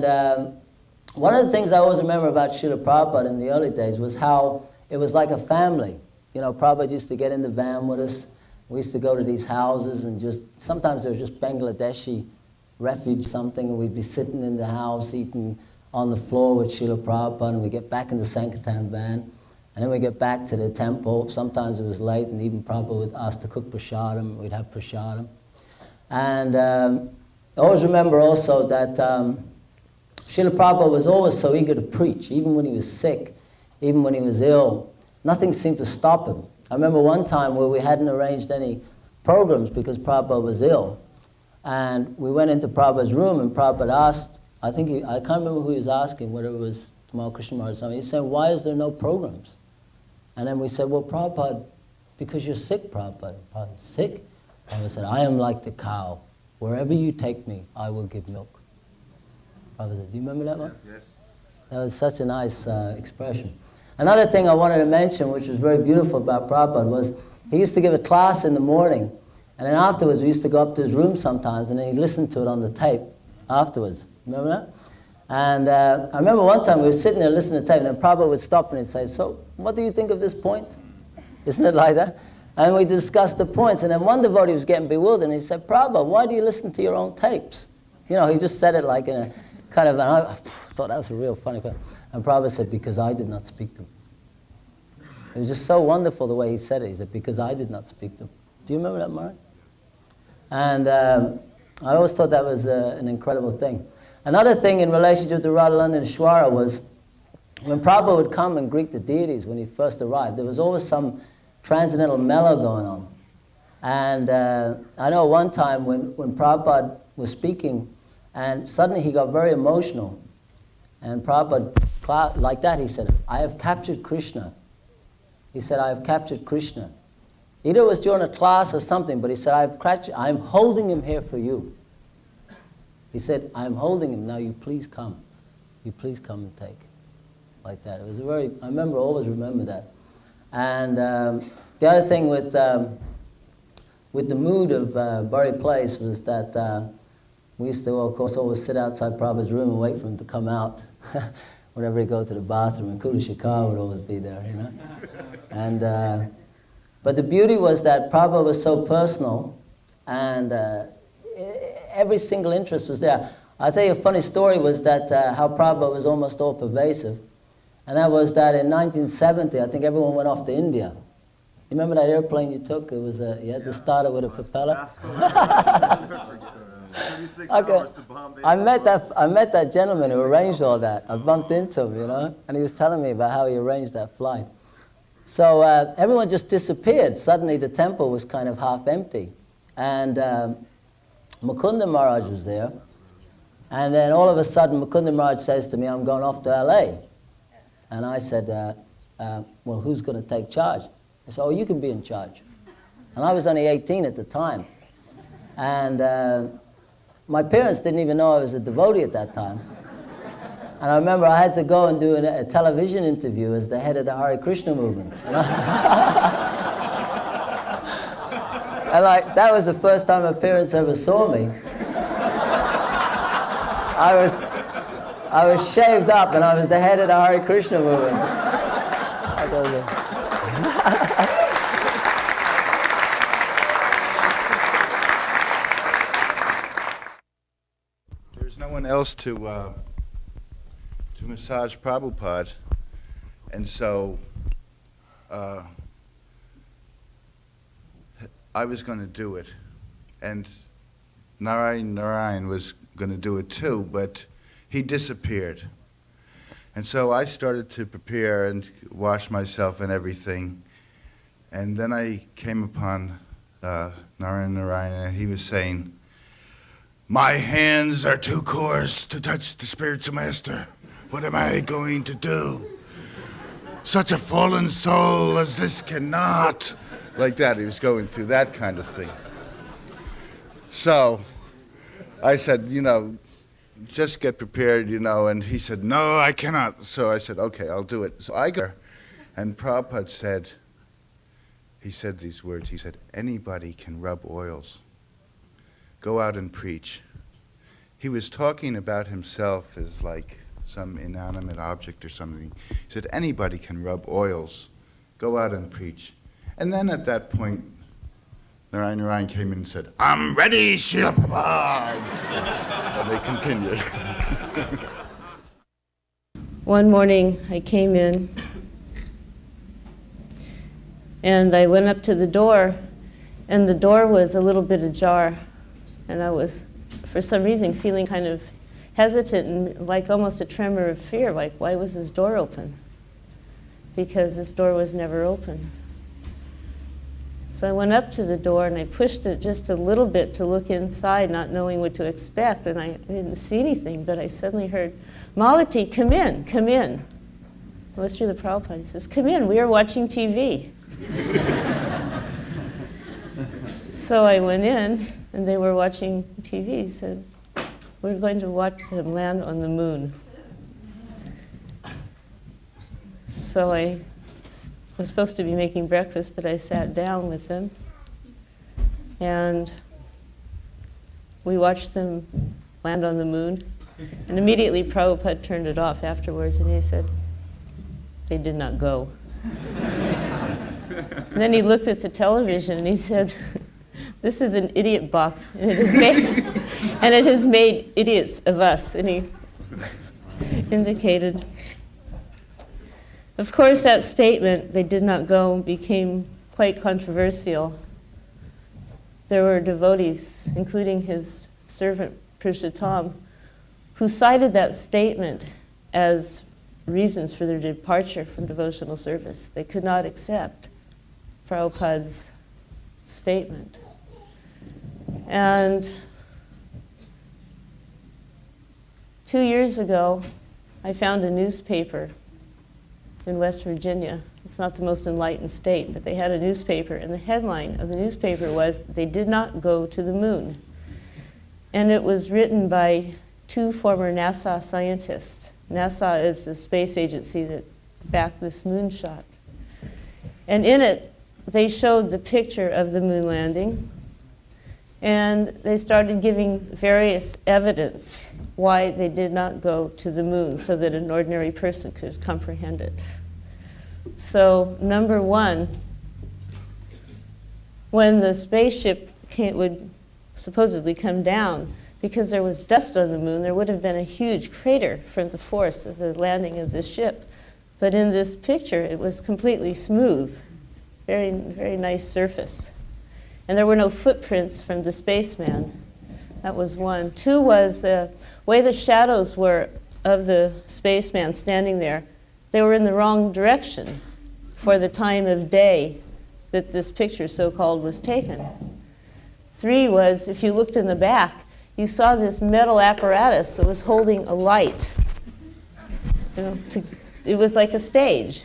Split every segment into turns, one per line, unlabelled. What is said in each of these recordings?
And one of the things I always remember about Srila Prabhupada in the early days was how it was like a family. You know, Prabhupada used to get in the van with us. We used to go to these houses and just, sometimes there was just Bangladeshi refuge something, and we'd be sitting in the house eating on the floor with Srila Prabhupada, and we'd get back in the Sankirtan van, and then we'd get back to the temple. Sometimes it was late, and even Prabhupada would ask to cook prasadam. We'd have prasadam. And I always remember also that Srila Prabhupada was always so eager to preach, even when he was sick, even when he was ill. Nothing seemed to stop him. I remember one time where we hadn't arranged any programs because Prabhupada was ill. And we went into Prabhupada's room, and Prabhupada asked, I can't remember who he was asking, whether it was Tamal Krishna Maharaj or something. He said, why is there no programs? And then we said, well, Prabhupada, because you're sick, Prabhupada. Prabhupada's sick? Prabhupada said, I am like the cow. Wherever you take me, I will give milk. Prabhupada said, do you remember that one? Yes. That was such a nice expression. Another thing I wanted to mention, which was very beautiful about Prabhupada, was he used to give a class in the morning, and then afterwards we used to go up to his room sometimes, and then he'd listen to it on the tape afterwards. Remember that? And I remember one time we were sitting there listening to the tape, and then Prabhupada would stop and he'd say, so what do you think of this point? Isn't it like that? And we discussed the points, and then one devotee was getting bewildered, and he said, Prabhupada, why do you listen to your own tapes? You know, he just said it like in a kind of, and I thought that was a real funny question. And Prabhupada said, because I did not speak them. It was just so wonderful the way he said it. He said, because I did not speak them. Do you remember that, Maharaj? And I always thought that was an incredible thing. Another thing in relationship to Radha Shwara was when Prabhupada would come and greet the deities when he first arrived, there was always some transcendental mellow going on. And I know one time when Prabhupada was speaking, and suddenly he got very emotional. And Prabhupada, like that, he said, I have captured Krishna. He said, I have captured Krishna. Either it was during a class or something, but he said, I'm holding him here for you. He said, I'm holding him, now you please come. You please come and take. Like that. It was a very, I remember, always remember that. And the other thing with the mood of Bury Place was that we used to, of course, always sit outside Prabhupada's room and wait for him to come out. Whenever he'd go to the bathroom, and Kula Shikar would always be there, you know. And but the beauty was that Prabhupada was so personal, and every single interest was there. I'll tell you a funny story was that how Prabhupada was almost all pervasive, and that was that in 1970, I think everyone went off to India. You remember that airplane you took? It was you had to start it with a propeller. Okay. I met that gentleman who arranged all that. I bumped into him, you know, and he was telling me about how he arranged that flight. So everyone just disappeared. Suddenly the temple was kind of half empty. And Mukunda Maharaj was there. And then all of a sudden Mukunda Maharaj says to me, I'm going off to LA. And I said, well, who's going to take charge? I said, oh, you can be in charge. And I was only 18 at the time. And my parents didn't even know I was a devotee at that time. And I remember I had to go and do a television interview as the head of the Hare Krishna movement. You know? And like, that was the first time my parents ever saw me. I was shaved up and I was the head of the Hare Krishna movement.
There's no one else to massage Prabhupada, and so I was going to do it, and Narayan was going to do it too, but he disappeared. And so I started to prepare and wash myself and everything, and then I came upon Narayan, and he was saying, "My hands are too coarse to touch the spiritual master. What am I going to do? Such a fallen soul as this cannot." Like that, he was going through that kind of thing. So I said, just get prepared, and he said, "No, I cannot." So I said, "Okay, I'll do it." So I got there, and Prabhupada said, he said these words, he said, "Anybody can rub oils. Go out and preach. he was talking about himself as like some inanimate object or something. He said, anybody can rub oils, go out and preach. And then at that point, Narayan came in and said, I'm ready, Srila Prabhupada. And they continued.
One morning I came in and I went up to the door, and the door was a little bit ajar, and I was, for some reason, feeling kind of hesitant and like almost a tremor of fear, like why was this door open? Because this door was never open. So I went up to the door and I pushed it just a little bit to look inside, not knowing what to expect, and I didn't see anything, but I suddenly heard, Malati, come in, come in. It was Srila Prabhupada. He says, come in, we are watching TV. So I went in, and they were watching TV. He said, we're going to watch them land on the moon. So I was supposed to be making breakfast, but I sat down with them, and we watched them land on the moon. And immediately Prabhupada turned it off afterwards, and he said, they did not go. And then he looked at the television and he said, this is an idiot box, and it has made idiots of us. And he indicated. Of course, that statement, they did not go, became quite controversial. There were devotees, including his servant Purushottam, who cited that statement as reasons for their departure from devotional service. They could not accept Prabhupada's statement. And 2 years ago, I found a newspaper in West Virginia. It's not the most enlightened state, but they had a newspaper, and the headline of the newspaper was, they did not go to the moon. And it was written by 2 former NASA scientists. NASA is the space agency that backed this moonshot. And in it, they showed the picture of the moon landing, and they started giving various evidence why they did not go to the moon so that an ordinary person could comprehend it. So, number one, when the spaceship would supposedly come down, because there was dust on the moon, there would have been a huge crater from the force of the landing of the ship. But in this picture, it was completely smooth, very, very nice surface. And there were no footprints from the spaceman. That was one. 2 was the way the shadows were of the spaceman standing there. They were in the wrong direction for the time of day that this picture, so-called, was taken. 3 was, if you looked in the back, you saw this metal apparatus that was holding a light. It was like a stage.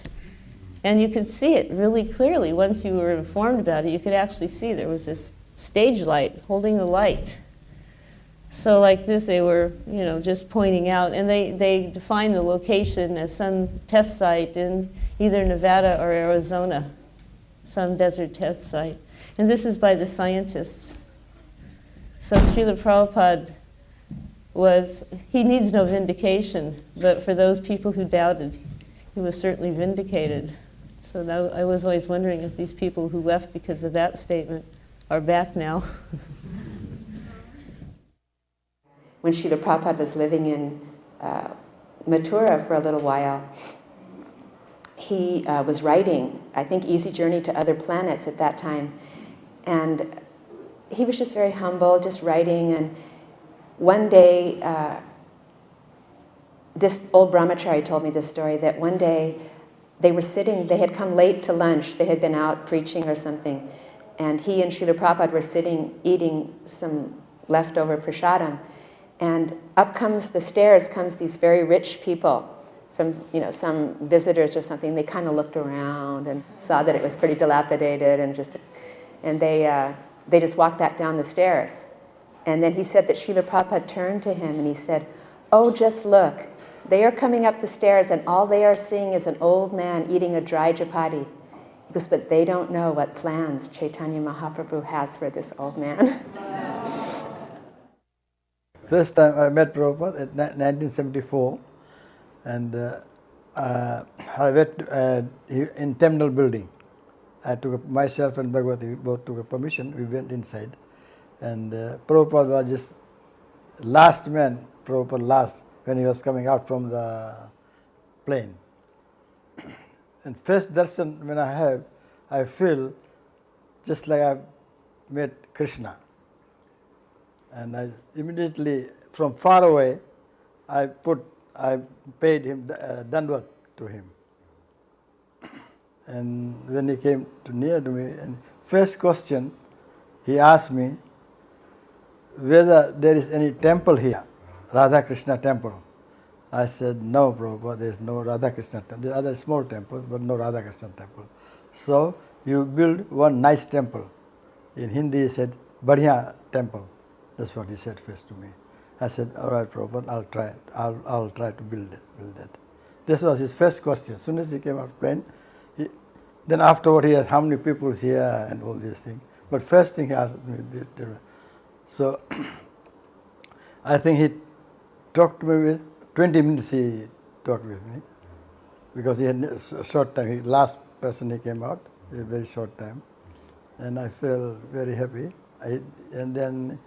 And you could see it really clearly. Once you were informed about it, you could actually see there was this stage light holding a light. So like this, they were, just pointing out, and they defined the location as some test site in either Nevada or Arizona, some desert test site. And this is by the scientists. So Srila Prabhupada he needs no vindication, but for those people who doubted, he was certainly vindicated. So now, I was always wondering if these people who left because of that statement are back now.
When Srila Prabhupada was living in Mathura for a little while, he was writing, I think, Easy Journey to Other Planets at that time. And he was just very humble, just writing. And one day, this old brahmachari told me this story, that one day they had come late to lunch, they had been out preaching or something, and he and Srila Prabhupada were sitting eating some leftover prasadam, and up comes the stairs, comes these very rich people from some visitors or something. They kind of looked around and saw that it was pretty dilapidated, and they just walked that down the stairs. And then he said that Srila Prabhupada turned to him and he said, oh, just look. They are coming up the stairs and all they are seeing is an old man eating a dry chapati. He goes, but they don't know what plans Chaitanya Mahaprabhu has for this old man.
First time I met Prabhupada in 1974, and I went in Terminal Building. I took myself and Bhagavati, we both took a permission. We went inside, and Prabhupada was just last man. Prabhupada last when he was coming out from the plane. And first darshan when I have, I feel just like I've met Krishna. And I immediately, from far away, I paid him Dandvat to him. And when he came near to me, and first question he asked me whether there is any temple here, Radha Krishna temple. I said, no, Prabhupada, there is no Radha Krishna temple. There are other small temples, but no Radha Krishna temple. So you build one nice temple. In Hindi he said, Badhiya temple. That's what he said first to me. I said, all right, Prabhupada, I'll try it. I'll try to build that. This was his first question. As soon as he came out of plane, then afterward he asked how many people is here and all these things. But first thing he asked me, so I think he talked to me with 20 minutes. He talked with me because he had a short time. Last person he came out, a very short time, and I felt very happy. And then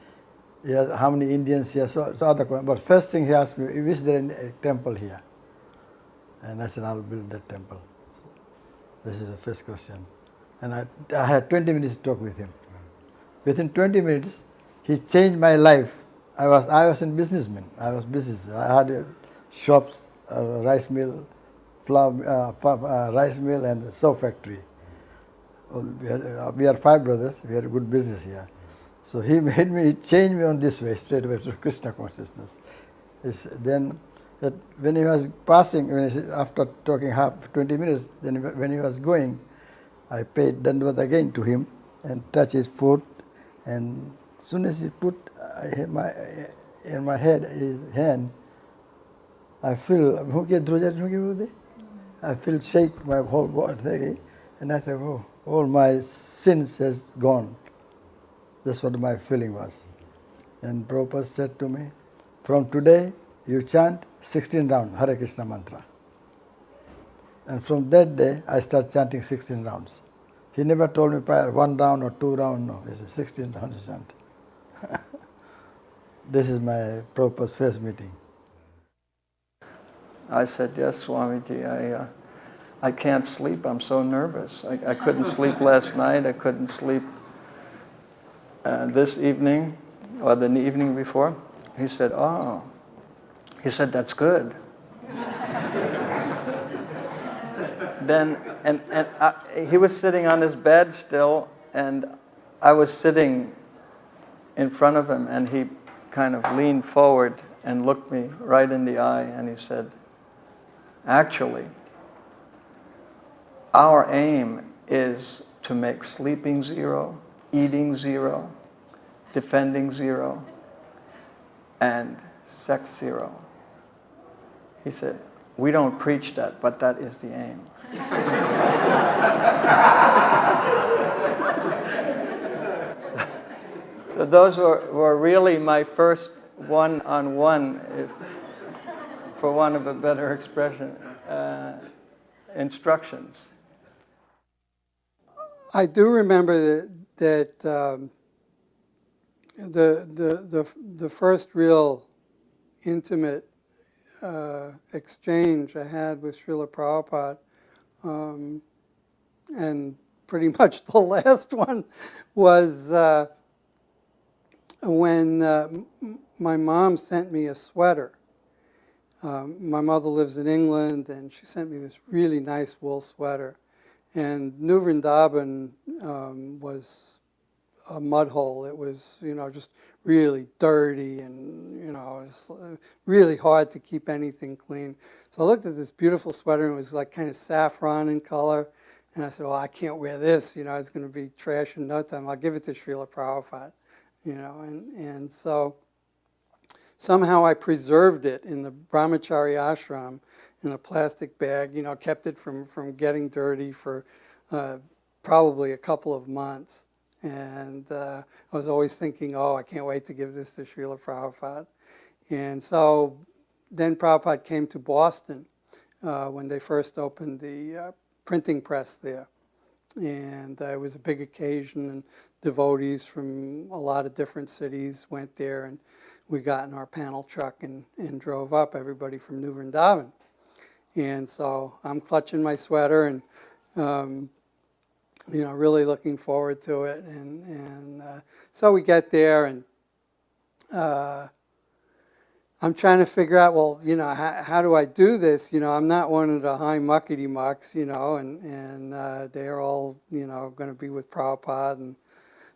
he asked how many Indians here. So other, but first thing he asked me, is there a temple here? And I said, I'll build that temple. So this is the first question. And I had 20 minutes to talk with him. Within 20 minutes, he changed my life. I was a businessman. I was business. I had shops, rice mill, rice mill, and soap factory. We are 5 brothers. We had a good business here. So he changed me on this way, straight away to Krishna consciousness. Then when he was passing, after talking 20 minutes, then when he was going, I paid Dandvat again to him and touched his foot. And as soon as he put in my head, his hand, I feel, I feel shake my whole body, and I thought, oh, all my sins has gone. That's what my feeling was. And Prabhupada said to me, from today you chant 16 rounds Hare Krishna mantra. And from that day I started chanting 16 rounds. He never told me 1 round or 2 rounds, no. He said 16 rounds chant. This is my Prabhupada's first meeting.
I said, yes, Swamiji, I can't sleep. I'm so nervous. I couldn't sleep last night. I couldn't sleep this evening or the evening before. He said, oh. He said, that's good. Then, he was sitting on his bed still, and I was sitting in front of him, and he kind of leaned forward and looked me right in the eye, and he said, actually, our aim is to make sleeping 0, eating 0, defending 0, and sex 0. He said, we don't preach that, but that is the aim. So those were really my first one-on-one, for want of a better expression, instructions.
I do remember that the first real intimate exchange I had with Srila Prabhupada, and pretty much the last one was when my mom sent me a sweater. My mother lives in England, and she sent me this really nice wool sweater. And New Vrindavan was a mud hole. It was, just really dirty, and, it was really hard to keep anything clean. So I looked at this beautiful sweater, and it was like kind of saffron in color. And I said, well, I can't wear this. It's going to be trash in no time. I'll give it to Srila Prabhupada. And so somehow I preserved it in the brahmachari ashram in a plastic bag, kept it from getting dirty for probably a couple of months. And I was always thinking, I can't wait to give this to Srila Prabhupada. And so then Prabhupada came to Boston when they first opened the printing press there. And it was a big occasion, and devotees from a lot of different cities went there, and we got in our panel truck and drove up, everybody from New Vrindavan. And so I'm clutching my sweater and, really looking forward to it. And so we get there, and I'm trying to figure out, well, how do I do this? I'm not one of the high muckety mucks, and they're all, going to be with Prabhupada. And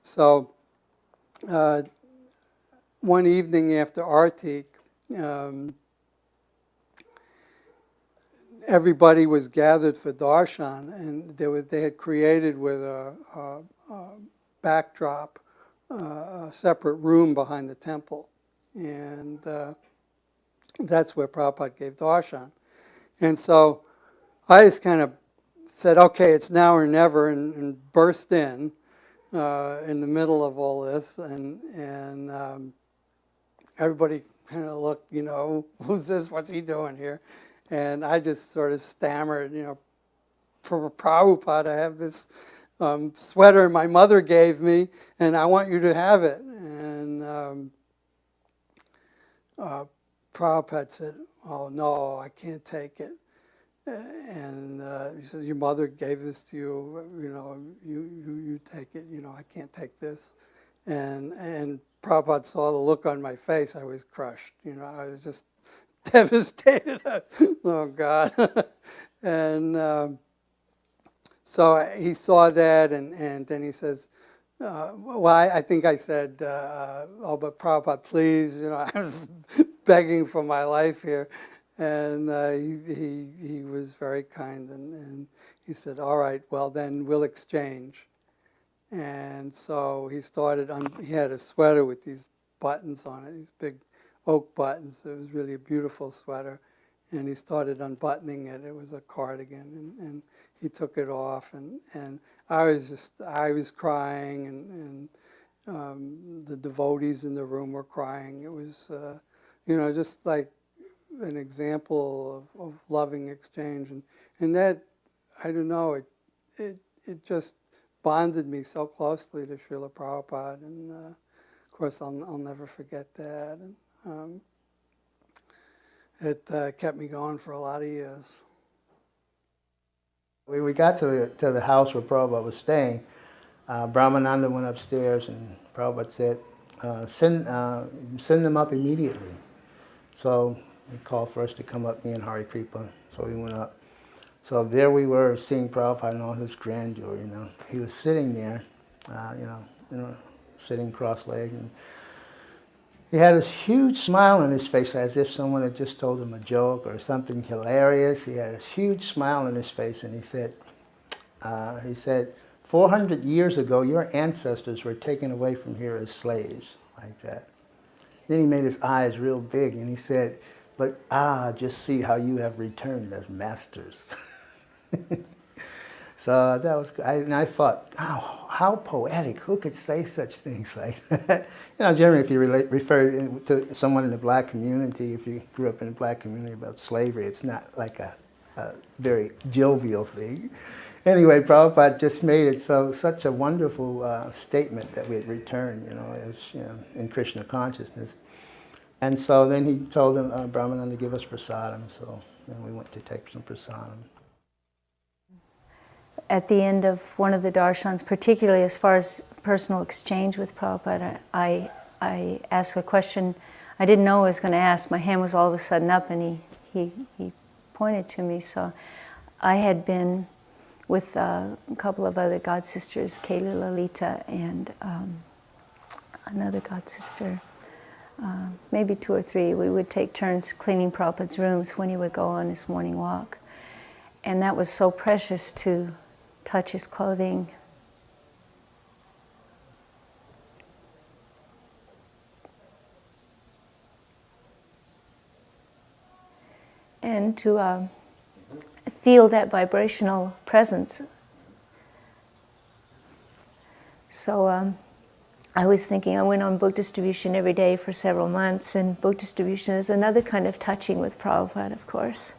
so one evening after Artik, everybody was gathered for darshan, and they had created with a backdrop a separate room behind the temple. And that's where Prabhupada gave darshan. And so I just kind of said, okay, it's now or never, and burst in the middle of all this. And everybody kind of looked, who's this? What's he doing here? And I just sort of stammered, for Prabhupada, I have this sweater my mother gave me, and I want you to have it. And Prabhupada said, oh, no, I can't take it. And he said, your mother gave this to you, you take it, I can't take this. And Prabhupada saw the look on my face. I was crushed, I was just devastated. Oh, God. And so he saw that, and then he says, I think I said, oh, but Prabhupada, please, I was begging for my life here. And he was very kind, and he said, all right, well, then we'll exchange. And so he started, he had a sweater with these buttons on it, these big oak buttons. It was really a beautiful sweater. And he started unbuttoning it. It was a cardigan, and he took it off, and I was crying, and the devotees in the room were crying. It was, just like an example of loving exchange, and that, I don't know, it just bonded me so closely to Srila Prabhupada, and of course I'll never forget that. And it kept me going for a lot of years.
We got to the house where Prabhupada was staying. Brahmananda went upstairs, and Prabhupada said, send them up immediately. So he called for us to come up, me and Hari Kripa. So we went up. So there we were, seeing Prabhupada in all his grandeur. He was sitting there, sitting cross-legged, and he had this huge smile on his face, as if someone had just told him a joke or something hilarious. He had this huge smile on his face, and he said, 400 years ago, your ancestors were taken away from here as slaves, like that. Then he made his eyes real big, and he said, but just see how you have returned as masters. So that was, and I thought, oh, how poetic, who could say such things like that? Generally if you refer to someone in the black community, if you grew up in a black community about slavery, it's not like a very jovial thing. Anyway, Prabhupada just made it such a wonderful statement that we had returned, in Krishna consciousness. And so then he told them, Brahmananda, to give us prasadam, so then we went to take some prasadam.
At the end of one of the darshans, particularly as far as personal exchange with Prabhupada, I asked a question I didn't know I was going to ask. My hand was all of a sudden up, and he pointed to me. So I had been with a couple of other god sisters, Kayla Lalita and another god sister, maybe 2 or 3. We would take turns cleaning Prabhupada's rooms when he would go on his morning walk. And that was so precious to touch his clothing. And to feel that vibrational presence. So I was thinking, I went on book distribution every day for several months, and book distribution is another kind of touching with Prabhupada, of course.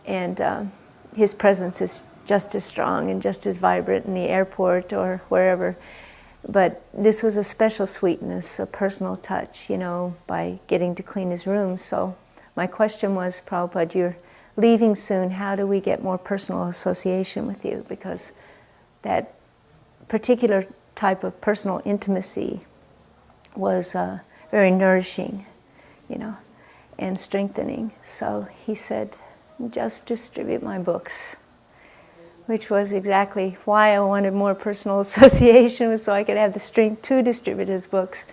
And his presence is just as strong and just as vibrant in the airport or wherever. But this was a special sweetness, a personal touch, you know, by getting to clean his room. So my question was, Prabhupada, you're leaving soon. How do we get more personal association with you? Because that particular type of personal intimacy was very nourishing, you know, and strengthening. So he said, just distribute my books, which was exactly why I wanted more personal association, was so I could have the strength to distribute his books.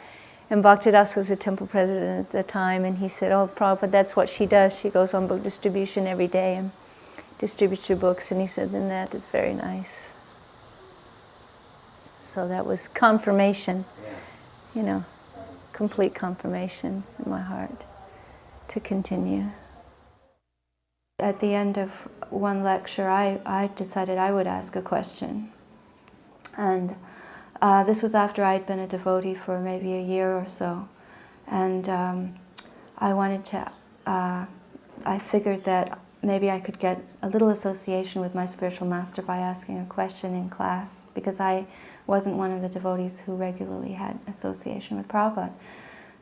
And Bhaktidas was the temple president at the time, and he said, oh, Prabhupada, that's what she does. She goes on book distribution every day and distributes your books. And he said, then that is very nice. So that was confirmation, you know, complete confirmation in my heart to continue.
At the end of one lecture, I decided I would ask a question. And this was after I'd been a devotee for maybe a year or so. And I wanted to, I figured that maybe I could get a little association with my spiritual master by asking a question in class, because I wasn't one of the devotees who regularly had association with Prabhupada.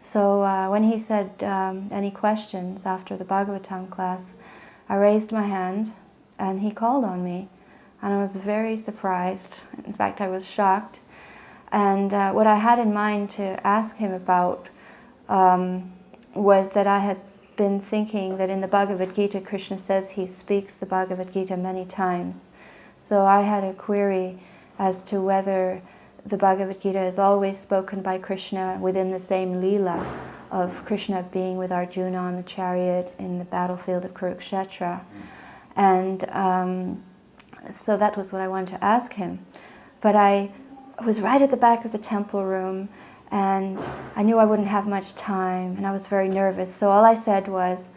So when he said any questions after the Bhagavatam class, I raised my hand and he called on me, and I was very surprised. In fact, I was shocked. And what I had in mind to ask him about was that I had been thinking that in the Bhagavad Gita, Krishna says he speaks the Bhagavad Gita many times. So I had a query as to whether the Bhagavad Gita is always spoken by Krishna within the same Leela of Krishna being with Arjuna on the chariot in the battlefield of Kurukshetra. And so that was what I wanted to ask him. But I was right at the back of the temple room, and I knew I wouldn't have much time, and I was very nervous. So all I said was,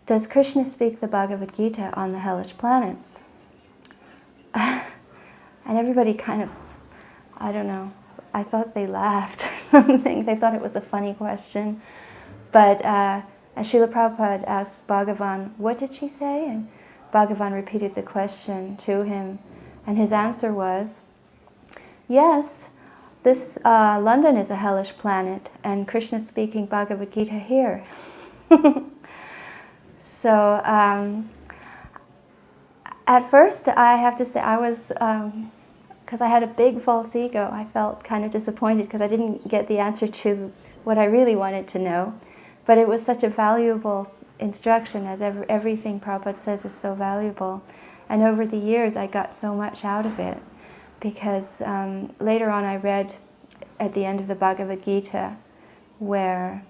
does Krishna speak the Bhagavad Gita on the hellish planets? And everybody kind of, I don't know, I thought they laughed or something. They thought it was a funny question. But as Srila Prabhupada asked Bhagavan, what did she say? And Bhagavan repeated the question to him, and his answer was, yes, this London is a hellish planet, and Krishna is speaking Bhagavad Gita here. So at first, I have to say, I was, because I had a big false ego, I felt kind of disappointed because I didn't get the answer to what I really wanted to know. But it was such a valuable instruction, as everything Prabhupada says is so valuable. And over the years, I got so much out of it, because later on I read at the end of the Bhagavad Gita where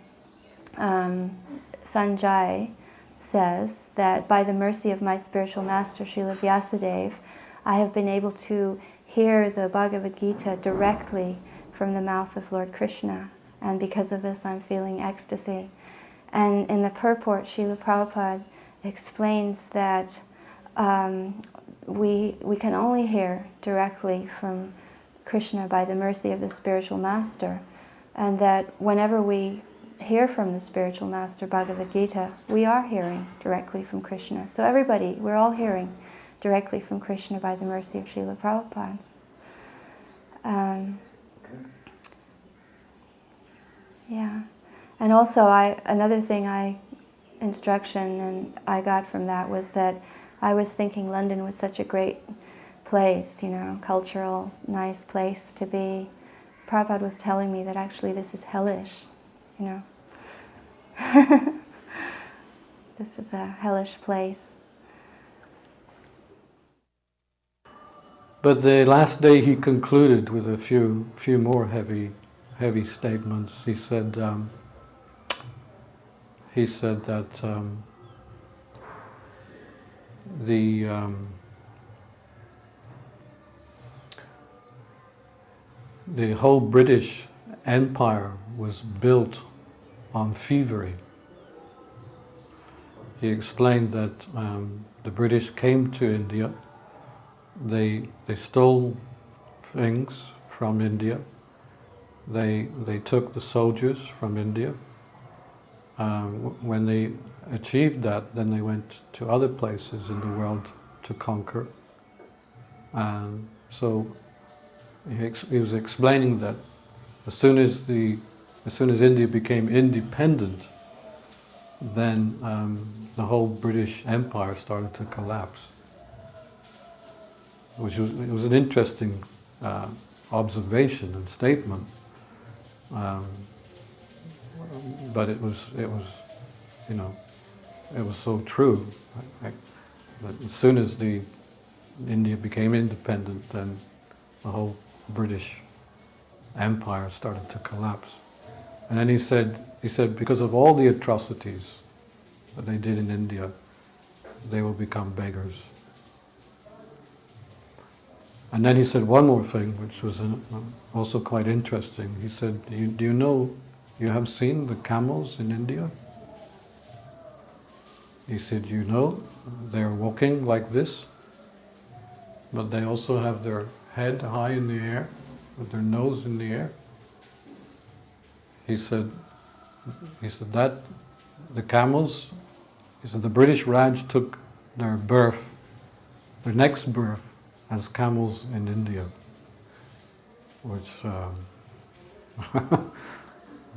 Sanjay says that by the mercy of my spiritual master, Srila Vyasadeva, I have been able to hear the Bhagavad Gita directly from the mouth of Lord Krishna, and because of this I'm feeling ecstasy. And in the purport, Srila Prabhupada explains that we can only hear directly from Krishna by the mercy of the spiritual master, and that whenever we hear from the spiritual master Bhagavad Gita, we are hearing directly from Krishna. So everybody, we're all hearing directly from Krishna by the mercy of Srila Prabhupada. Yeah. And also, another thing instruction and I got from that was that I was thinking London was such a great place, you know, cultural, nice place to be. Prabhupada was telling me that actually this is hellish, you know. This is a hellish place.
But the last day he concluded with a few more heavy statements. He said that the whole British Empire was built on thievery. He explained that the British came to India, they stole things from India, they took the soldiers from India. When they achieved that, then they went to other places in the world to conquer. And so he was explaining that as soon as India became independent, then the whole British Empire started to collapse. It was an interesting observation and statement, but it was so true. But as soon as India became independent, then the whole British Empire started to collapse. And then he said because of all the atrocities that they did in India, they will become beggars. And then he said one more thing, which was also quite interesting. He said, do you know, you have seen the camels in India? He said, you know, they're walking like this, but they also have their head high in the air, with their nose in the air. He said that the camels, he said the British Raj took their next birth as camels in India, which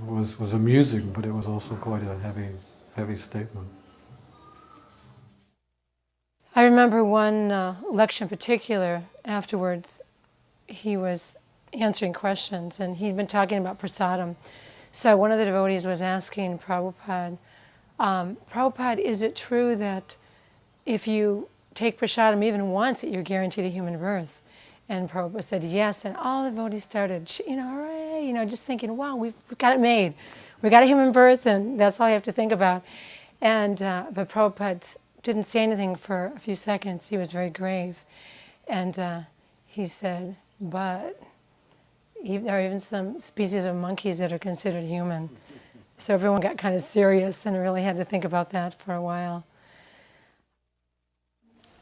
was amusing, but it was also quite a heavy statement.
I remember one lecture in particular. Afterwards, he was answering questions, and he'd been talking about prasadam. So one of the devotees was asking Prabhupada, Prabhupada, is it true that if you take prasadam even once, that you're guaranteed a human birth? And Prabhupada said yes, and all the devotees started, hooray, just thinking, wow, we've got it made. We got a human birth, and that's all you have to think about. And but Prabhupada didn't say anything for a few seconds. He was very grave. And he said, but there are even some species of monkeys that are considered human. So everyone got kind of serious and really had to think about that for a while.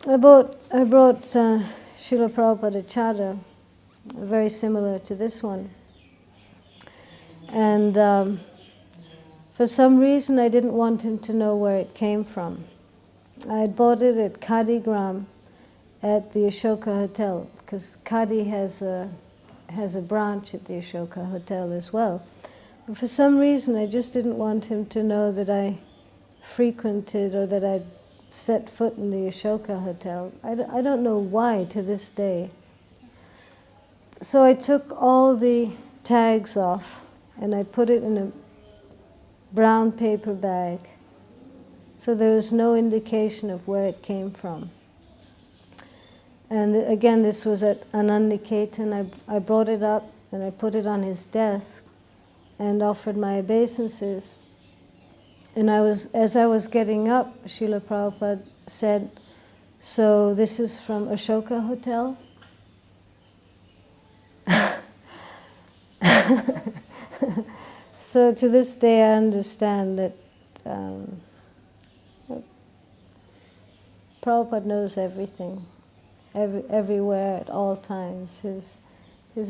I brought Srila Prabhupada a chadar, very similar to this one. And for some reason I didn't want him to know where it came from. I had bought it at Kadigram at the Ashoka Hotel, because Kadi has a branch at the Ashoka Hotel as well. But for some reason I just didn't want him to know that I frequented or that I'd set foot in the Ashoka Hotel. I don't know why to this day. So I took all the tags off and I put it in a brown paper bag, so there was no indication of where it came from. And again, this was at Anandiketan. I brought it up and I put it on his desk and offered my obeisances. And as I was getting up, Srila Prabhupada said, so this is from Ashoka Hotel? So to this day I understand that Prabhupada knows everything, everywhere, at all times. His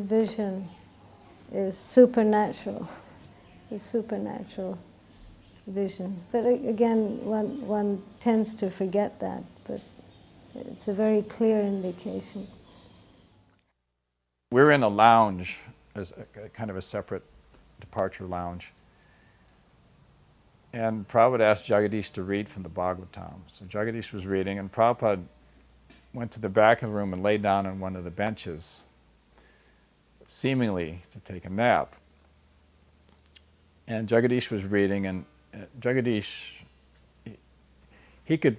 vision is supernatural. His supernatural vision. But again, one tends to forget that, but it's a very clear indication.
We're in a lounge, as a kind of a separate departure lounge. And Prabhupada asked Jagadish to read from the Bhagavatam. So Jagadish was reading, and Prabhupada went to the back of the room and lay down on one of the benches, seemingly to take a nap. And Jagadish was reading, and Jagadish, he could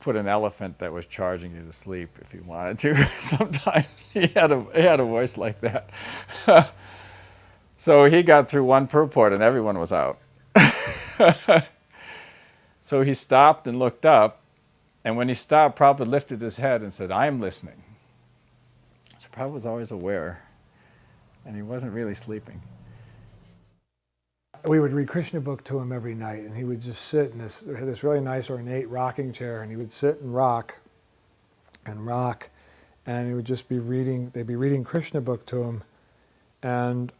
put an elephant that was charging you to sleep if he wanted to. Sometimes he had a voice like that. So he got through one purport and everyone was out. So he stopped and looked up, and when he stopped, Prabhupada lifted his head and said, "I'm listening." So Prabhupada was always aware, and he wasn't really sleeping.
We would read Krishna book to him every night, and he would just sit in this really nice ornate rocking chair, and he would sit and rock, and he would just be reading. They'd be reading Krishna book to him, and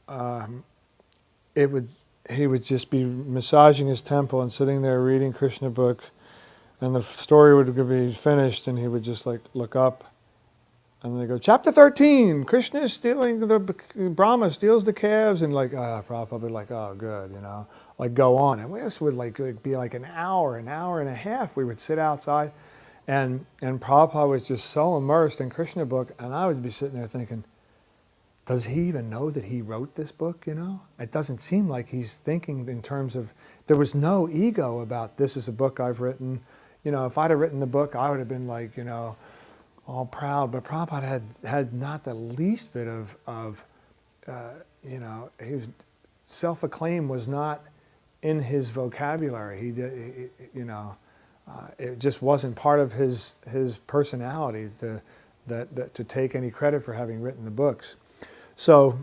he would just be massaging his temple and sitting there reading Krishna book, and the story would be finished, and he would just like look up, and they go, chapter 13, Krishna is stealing, Brahma steals the calves, and like, Prabhupada would be like, oh good, like go on. And this would like be like an hour and a half, we would sit outside, and Prabhupada was just so immersed in Krishna book, and I would be sitting there thinking, does he even know that he wrote this book, It doesn't seem like he's thinking in terms of, there was no ego about this is a book I've written. If I'd have written the book, I would have been like, all proud. But Prabhupada had not the least bit of he was, self-acclaim was not in his vocabulary. It just wasn't part of his personality to take any credit for having written the books. So,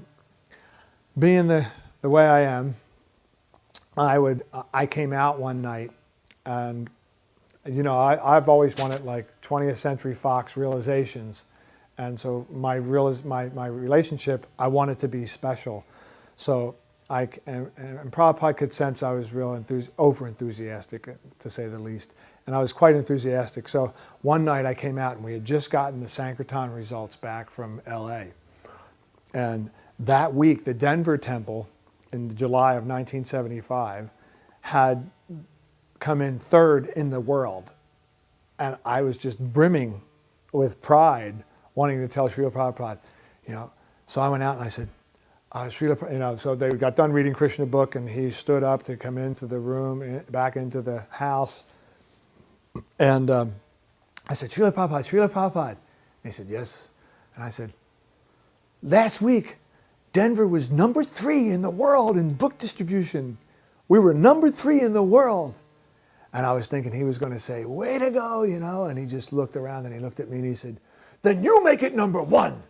being the way I am, I came out one night, and I've always wanted like 20th Century Fox realizations, and so my relationship, I wanted to be special. So and Prabhupada could sense I was real over enthusiastic, to say the least, and I was quite enthusiastic. So one night I came out, and we had just gotten the Sankirtan results back from L.A. And that week, the Denver temple in July of 1975 had come in third in the world. And I was just brimming with pride, wanting to tell Srila Prabhupada, So I went out and I said, Srila, so they got done reading Krishna book, and he stood up to come into the room, back into the house. And I said, Srila Prabhupada. And he said, yes. And I said, last week, Denver was number 3 in the world in book distribution. We were number 3 in the world. And I was thinking he was going to say, way to go, and he just looked around and he looked at me and he said, then you make it number 1.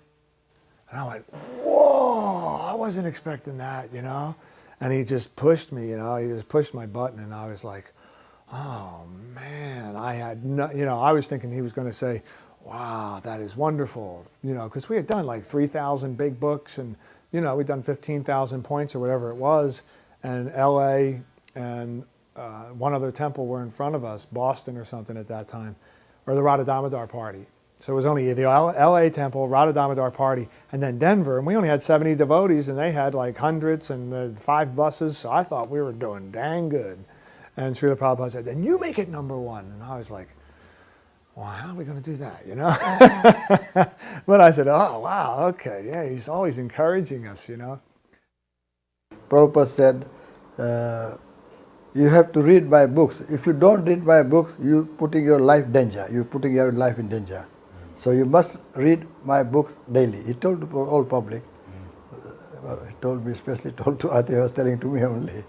And I went, whoa, I wasn't expecting that, And he just pushed me, he just pushed my button, and I was like, oh man, I had no, I was thinking he was going to say, wow, that is wonderful, because we had done like 3,000 big books, and, we'd done 15,000 points or whatever it was, and L.A. and one other temple were in front of us, Boston or something at that time, or the Radha Damodar party. So it was only the L.A. temple, Radha Damodar party, and then Denver, and we only had 70 devotees, and they had like hundreds and 5 buses, so I thought we were doing dang good. And Srila Prabhupada said, then you make it number 1. And I was like, well, how are we going to do that, But I said, oh, wow, okay, yeah, he's always encouraging us,
Prabhupada said, you have to read my books. If you don't read my books, you're putting your life in danger. You're putting your life in danger. So you must read my books daily. He told the whole public. He told me, especially told to Ati, he was telling to me only.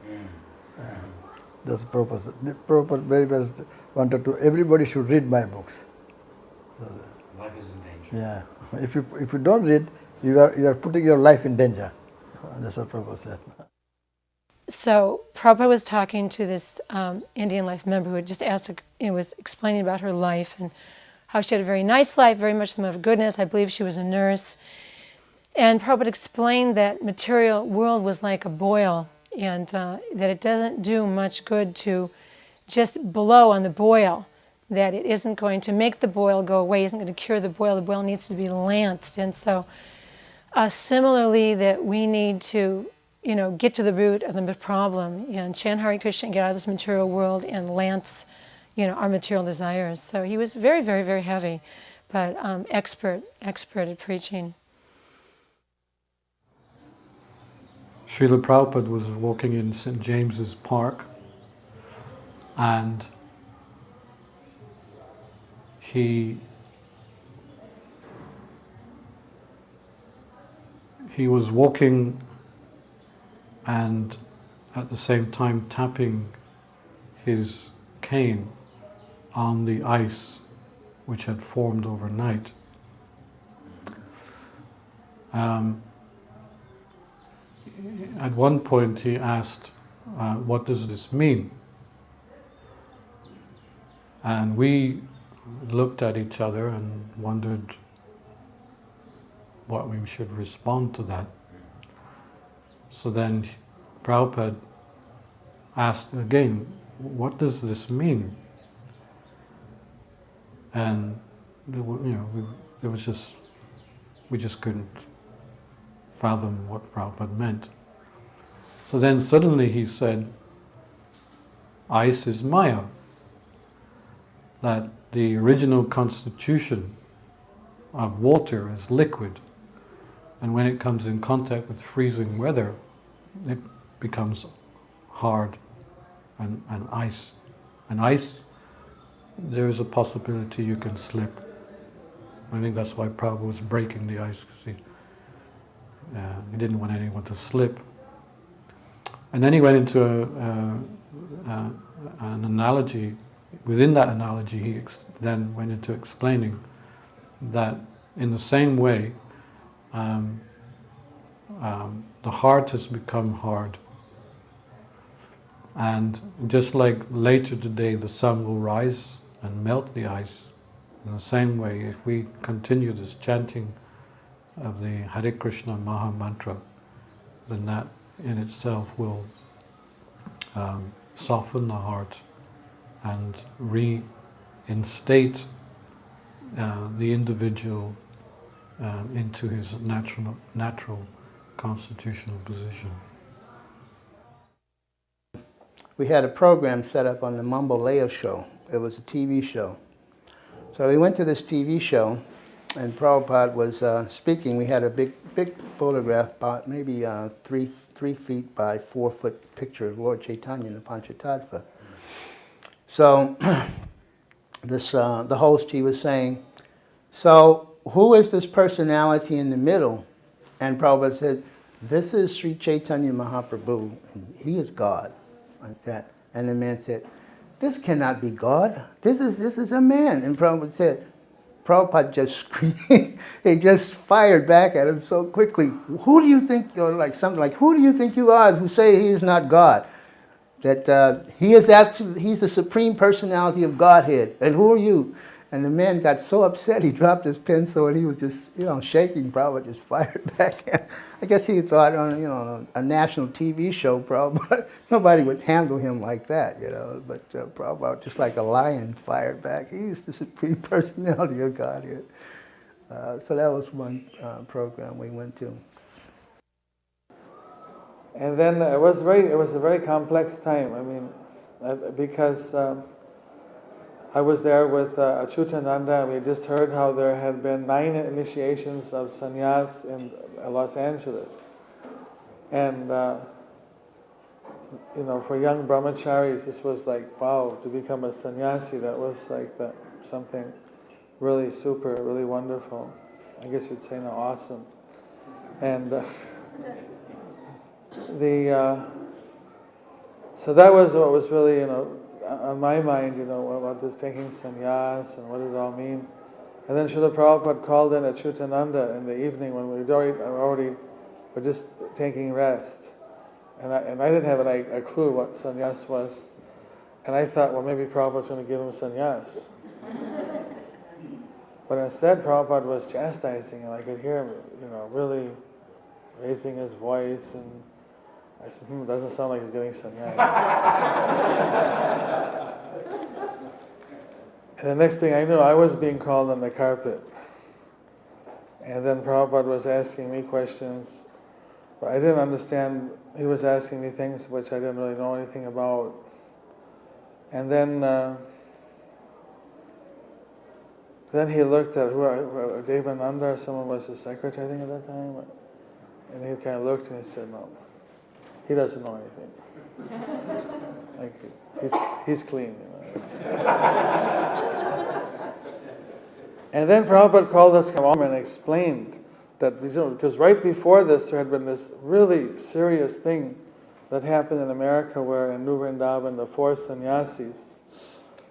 That's Prabhupada. Prabhupada very well wanted to, everybody should read my books.
Life is in danger.
Yeah. If you don't read, you are putting your life in danger. That's what Prabhupada said.
So Prabhupada was talking to this Indian life member who had just asked, was explaining about her life and how she had a very nice life, very much the mode of goodness. I believe she was a nurse. And Prabhupada explained that material world was like a boil, and that it doesn't do much good to just blow on the boil, that it isn't going to make the boil go away, isn't going to cure the boil needs to be lanced. And so similarly that we need to get to the root of the problem and chant Hare Krishna and get out of this material world and lance, our material desires. So he was very, very, very heavy, but expert at preaching.
Srila Prabhupada was walking in St. James's Park, and he was walking and at the same time tapping his cane on the ice which had formed overnight. At one point he asked, what does this mean? And we looked at each other and wondered what we should respond to that. So then Prabhupada asked again, what does this mean? And it was just, we just couldn't fathom what Prabhupada meant. So then suddenly he said, ice is Maya, that the original constitution of water is liquid, and when it comes in contact with freezing weather, it becomes hard and ice. And ice, there is a possibility you can slip. I think that's why Prabhupada was breaking the ice, because he didn't want anyone to slip. And then he went into an analogy. Within that analogy, he then went into explaining that in the same way, the heart has become hard. And just like later today the sun will rise and melt the ice, in the same way, if we continue this chanting of the Hare Krishna Maha Mantra, then that in itself will soften the heart and reinstate the individual into his natural constitutional position.
We had a program set up on the Mamboleo show. It was a TV show. So we went to this TV show, and Prabhupada was speaking. We had a big photograph, about maybe 3 feet by 4 foot picture of Lord Chaitanya in the Panchatattva. So the host, he was saying, so who is this personality in the middle? And Prabhupada said, this is Sri Chaitanya Mahaprabhu, and he is God, like that. And the man said, this cannot be God. This is a man. And Prabhupada just screamed. He just fired back at him so quickly. Who do you think, or like something like, who do you think you are who say he is not God? That he's the supreme personality of Godhead. And who are you? And the man got so upset he dropped his pencil and he was just, shaking. Prabhupada just fired back. I guess he thought on a national TV show, Prabhupada, nobody would handle him like that, But Prabhupada, just like a lion, fired back. He's the supreme personality of Godhead. So that was one program we went to.
And then it was a very complex time. I mean, because I was there with Achyutananda, and we just heard how there had been 9 initiations of sannyas in Los Angeles. And, for young brahmacharis, this was like, wow, to become a sannyasi, that was like something really super, really wonderful. I guess you'd say awesome. And so that was what was really, on my mind, about this taking sannyas and what did it all mean. And then Srila Prabhupada called in Achyutananda in the evening when we were just taking rest. And I didn't have a clue what sannyas was. And I thought, well, maybe Prabhupada's going to give him sannyas. But instead, Prabhupada was chastising him. I could hear him, really raising his voice. And I said, it doesn't sound like he's getting sannyas. And the next thing I knew, I was being called on the carpet. And then Prabhupada was asking me questions, but I didn't understand. He was asking me things which I didn't really know anything about. And then he looked at Devananda, or someone was his secretary, I think, at that time. And he kind of looked and he said, no, he doesn't know anything. He's clean. And then Prabhupada called us home and explained that, because right before this there had been this really serious thing that happened in America where in New Vrindavan the 4 sannyasis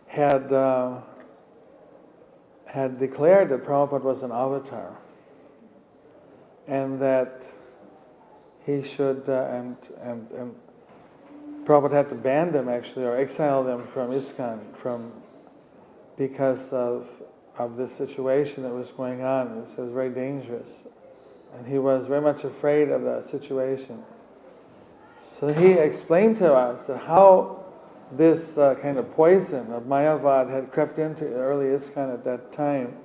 had declared that Prabhupada was an avatar and that he should, and Prabhupada had to ban them actually, or exile them from ISKCON because of this situation that was going on. It was very dangerous. And he was very much afraid of that situation. So So he explained to us that how this kind of poison of Mayavad had crept into early ISKCON at that time.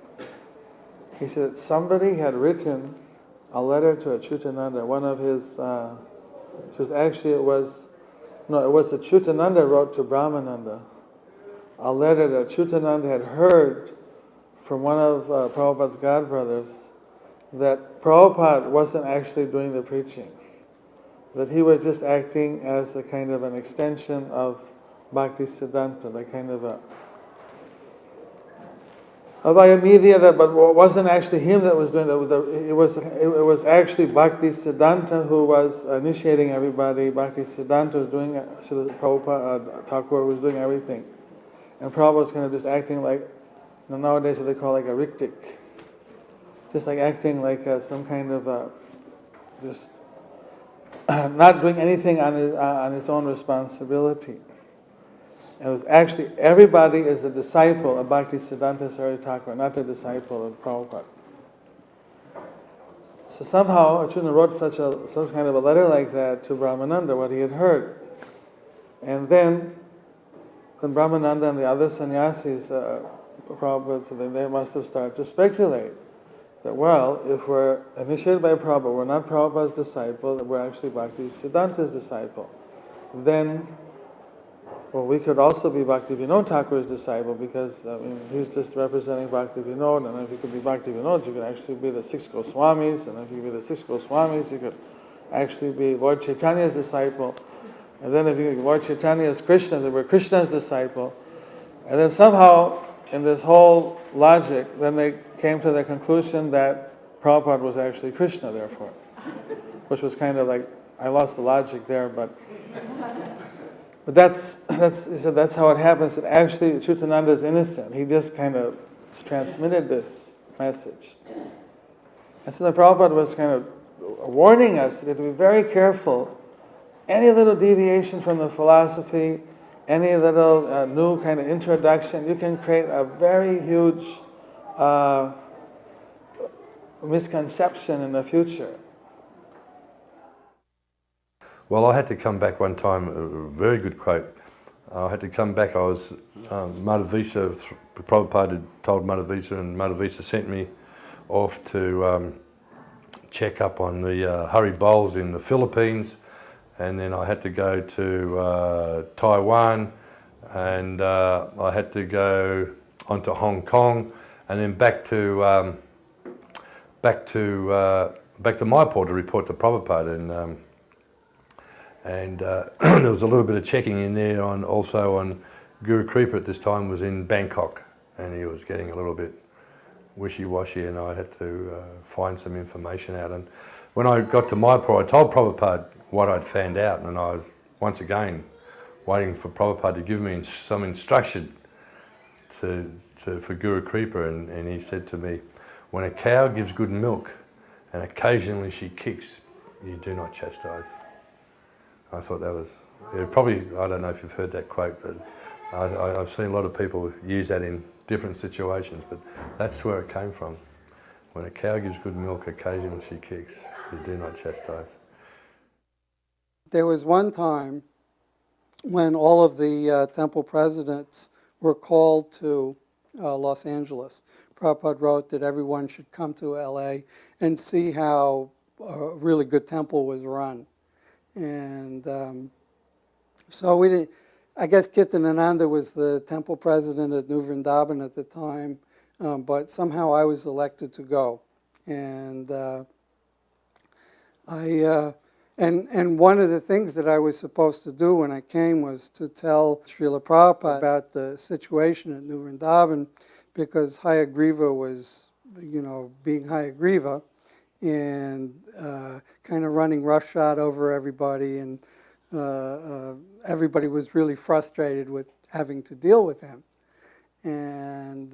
He said that somebody had written a letter to Achyutananda, one of his, it was Achyutananda wrote to Brahmananda, a letter that Achyutananda had heard from one of Prabhupada's godbrothers, that Prabhupada wasn't actually doing the preaching, that he was just acting as a kind of an extension of Bhakti Siddhanta, like kind of a media that, but it wasn't actually him that was doing that. It was actually Bhakti Siddhanta who was initiating everybody. Bhakti Siddhanta was doing it. Prabhupada, Thakur was doing everything, and Prabhupada was kind of just acting like, nowadays what they call like a riktik, just like acting like some kind of just not doing anything on his own responsibility. It was actually, everybody is a disciple of Bhakti Siddhanta Saraswati Thakur, not a disciple of Prabhupada. So somehow Achyutananda wrote some kind of a letter like that to Brahmananda, what he had heard. And then Brahmananda and the other sannyasis, Prabhupada, so they must have started to speculate that, well, if we're initiated by Prabhupada, we're not Prabhupada's disciple, we're actually Bhakti Siddhanta's disciple. Then, well, we could also be Bhakti Vinod Thakur's disciple, because he's just representing Bhakti Vinod, and if you could be Bhakti Vinod, you could actually be the 6 Goswamis, and if you could be the 6 Goswamis, you could actually be Lord Chaitanya's disciple, and then if you could be Lord Chaitanya's Krishna, then we're Krishna's disciple, and then somehow, in this whole logic, then they came to the conclusion that Prabhupada was actually Krishna, therefore, which was kind of like, I lost the logic there, but that's how it happens. That actually Achyutananda is innocent. He just kind of transmitted this message. And so the Prabhupada was kind of warning us to be very careful. Any little deviation from the philosophy, any little new kind of introduction, you can create a very huge misconception in the future.
Well, I had to come back one time, a very good quote. I had to come back, I was, Madhavisa, Prabhupada had told Madhavisa, and Madhavisa sent me off to check up on the Hari Bols in the Philippines, and then I had to go to Taiwan, and I had to go onto Hong Kong, and then back to Mayapur to report to Prabhupada, and there was a little bit of checking in there also on Guru Kripa at this time was in Bangkok, and he was getting a little bit wishy-washy, and I had to find some information out. And when I got to Mayapur, I told Prabhupada what I'd found out, and I was once again waiting for Prabhupada to give me some instruction for Guru Kripa, and he said to me, when a cow gives good milk and occasionally she kicks, you do not chastise. I thought that was, probably, I don't know if you've heard that quote, but I've seen a lot of people use that in different situations, but that's where it came from. When a cow gives good milk, occasionally she kicks, you do not chastise.
There was one time when all of the temple presidents were called to Los Angeles. Prabhupada wrote that everyone should come to LA and see how a really good temple was run. And so we didn't, I guess Kirtanananda was the temple president at New Vrindavan at the time, but somehow I was elected to go. And and one of the things that I was supposed to do when I came was to tell Srila Prabhupada about the situation at New Vrindavan, because Hayagriva was, being Hayagriva, and kind of running roughshod over everybody, and everybody was really frustrated with having to deal with him. And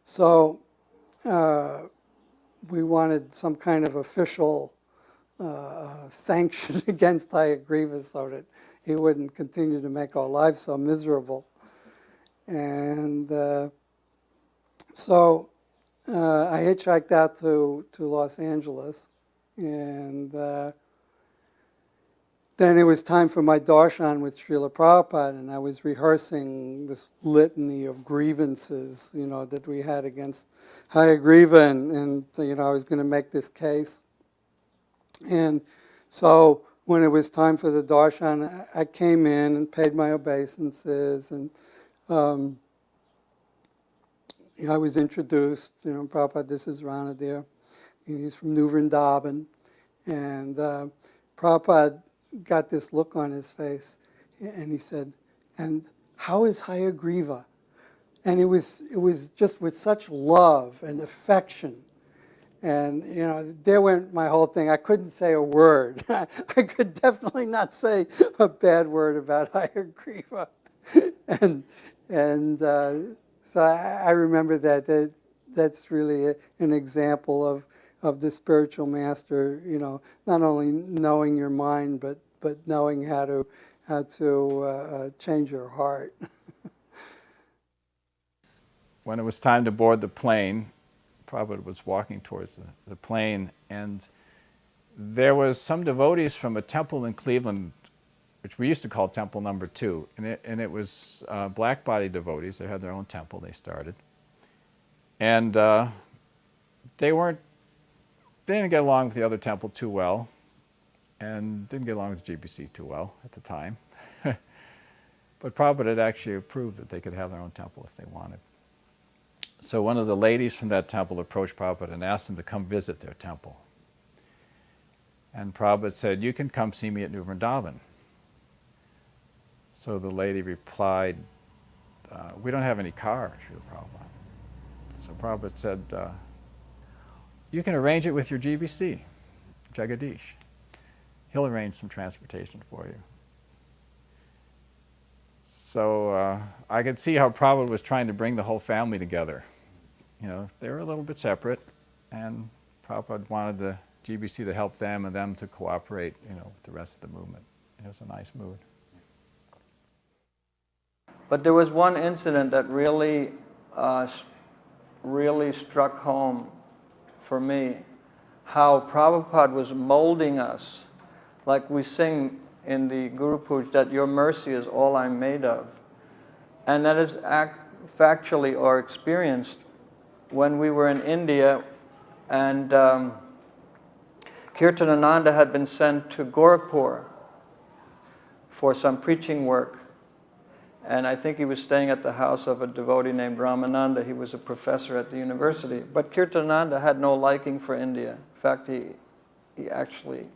so we wanted some kind of official sanction against Hayagriva so that he wouldn't continue to make our lives so miserable. And so I hitchhiked out to Los Angeles, and then it was time for my darshan with Srila Prabhupada, and I was rehearsing this litany of grievances, that we had against Hayagriva, and I was going to make this case. And so when it was time for the darshan, I came in and paid my obeisances, and I was introduced, Prabhupada, this is Ranadir, and he's from New Vrindavan, and Prabhupada got this look on his face, and he said, "And how is Hayagriva?" And it was just with such love and affection. And, there went my whole thing. I couldn't say a word. I could definitely not say a bad word about Hayagriva. and so I remember that's really an example of the spiritual master, not only knowing your mind, but knowing how to change your heart.
When it was time to board the plane, Prabhupada was walking towards the plane, and there was some devotees from a temple in Cleveland, which we used to call Temple Number 2, and it was black-body devotees. They had their own temple they started. And they didn't get along with the other temple too well, and didn't get along with GBC too well at the time. But Prabhupada had actually approved that they could have their own temple if they wanted. So one of the ladies from that temple approached Prabhupada and asked him to come visit their temple. And Prabhupada said, "You can come see me at New Vrindavan." So the lady replied, "We don't have any car, Srila Prabhupada." So Prabhupada said, "You can arrange it with your GBC, Jagadish. He'll arrange some transportation for you." So I could see how Prabhupada was trying to bring the whole family together. They were a little bit separate, and Prabhupada wanted the GBC to help them and them to cooperate, with the rest of the movement. It was a nice mood.
But there was one incident that really struck home for me, how Prabhupada was molding us. Like we sing in the Guru Puj that your mercy is all I'm made of. And that is factually or experienced when we were in India, and Kirtanananda had been sent to Gorakhpur for some preaching work. And I think he was staying at the house of a devotee named Ramananda. He was a professor at the university. But Kirtanananda had no liking for India. In fact, he actually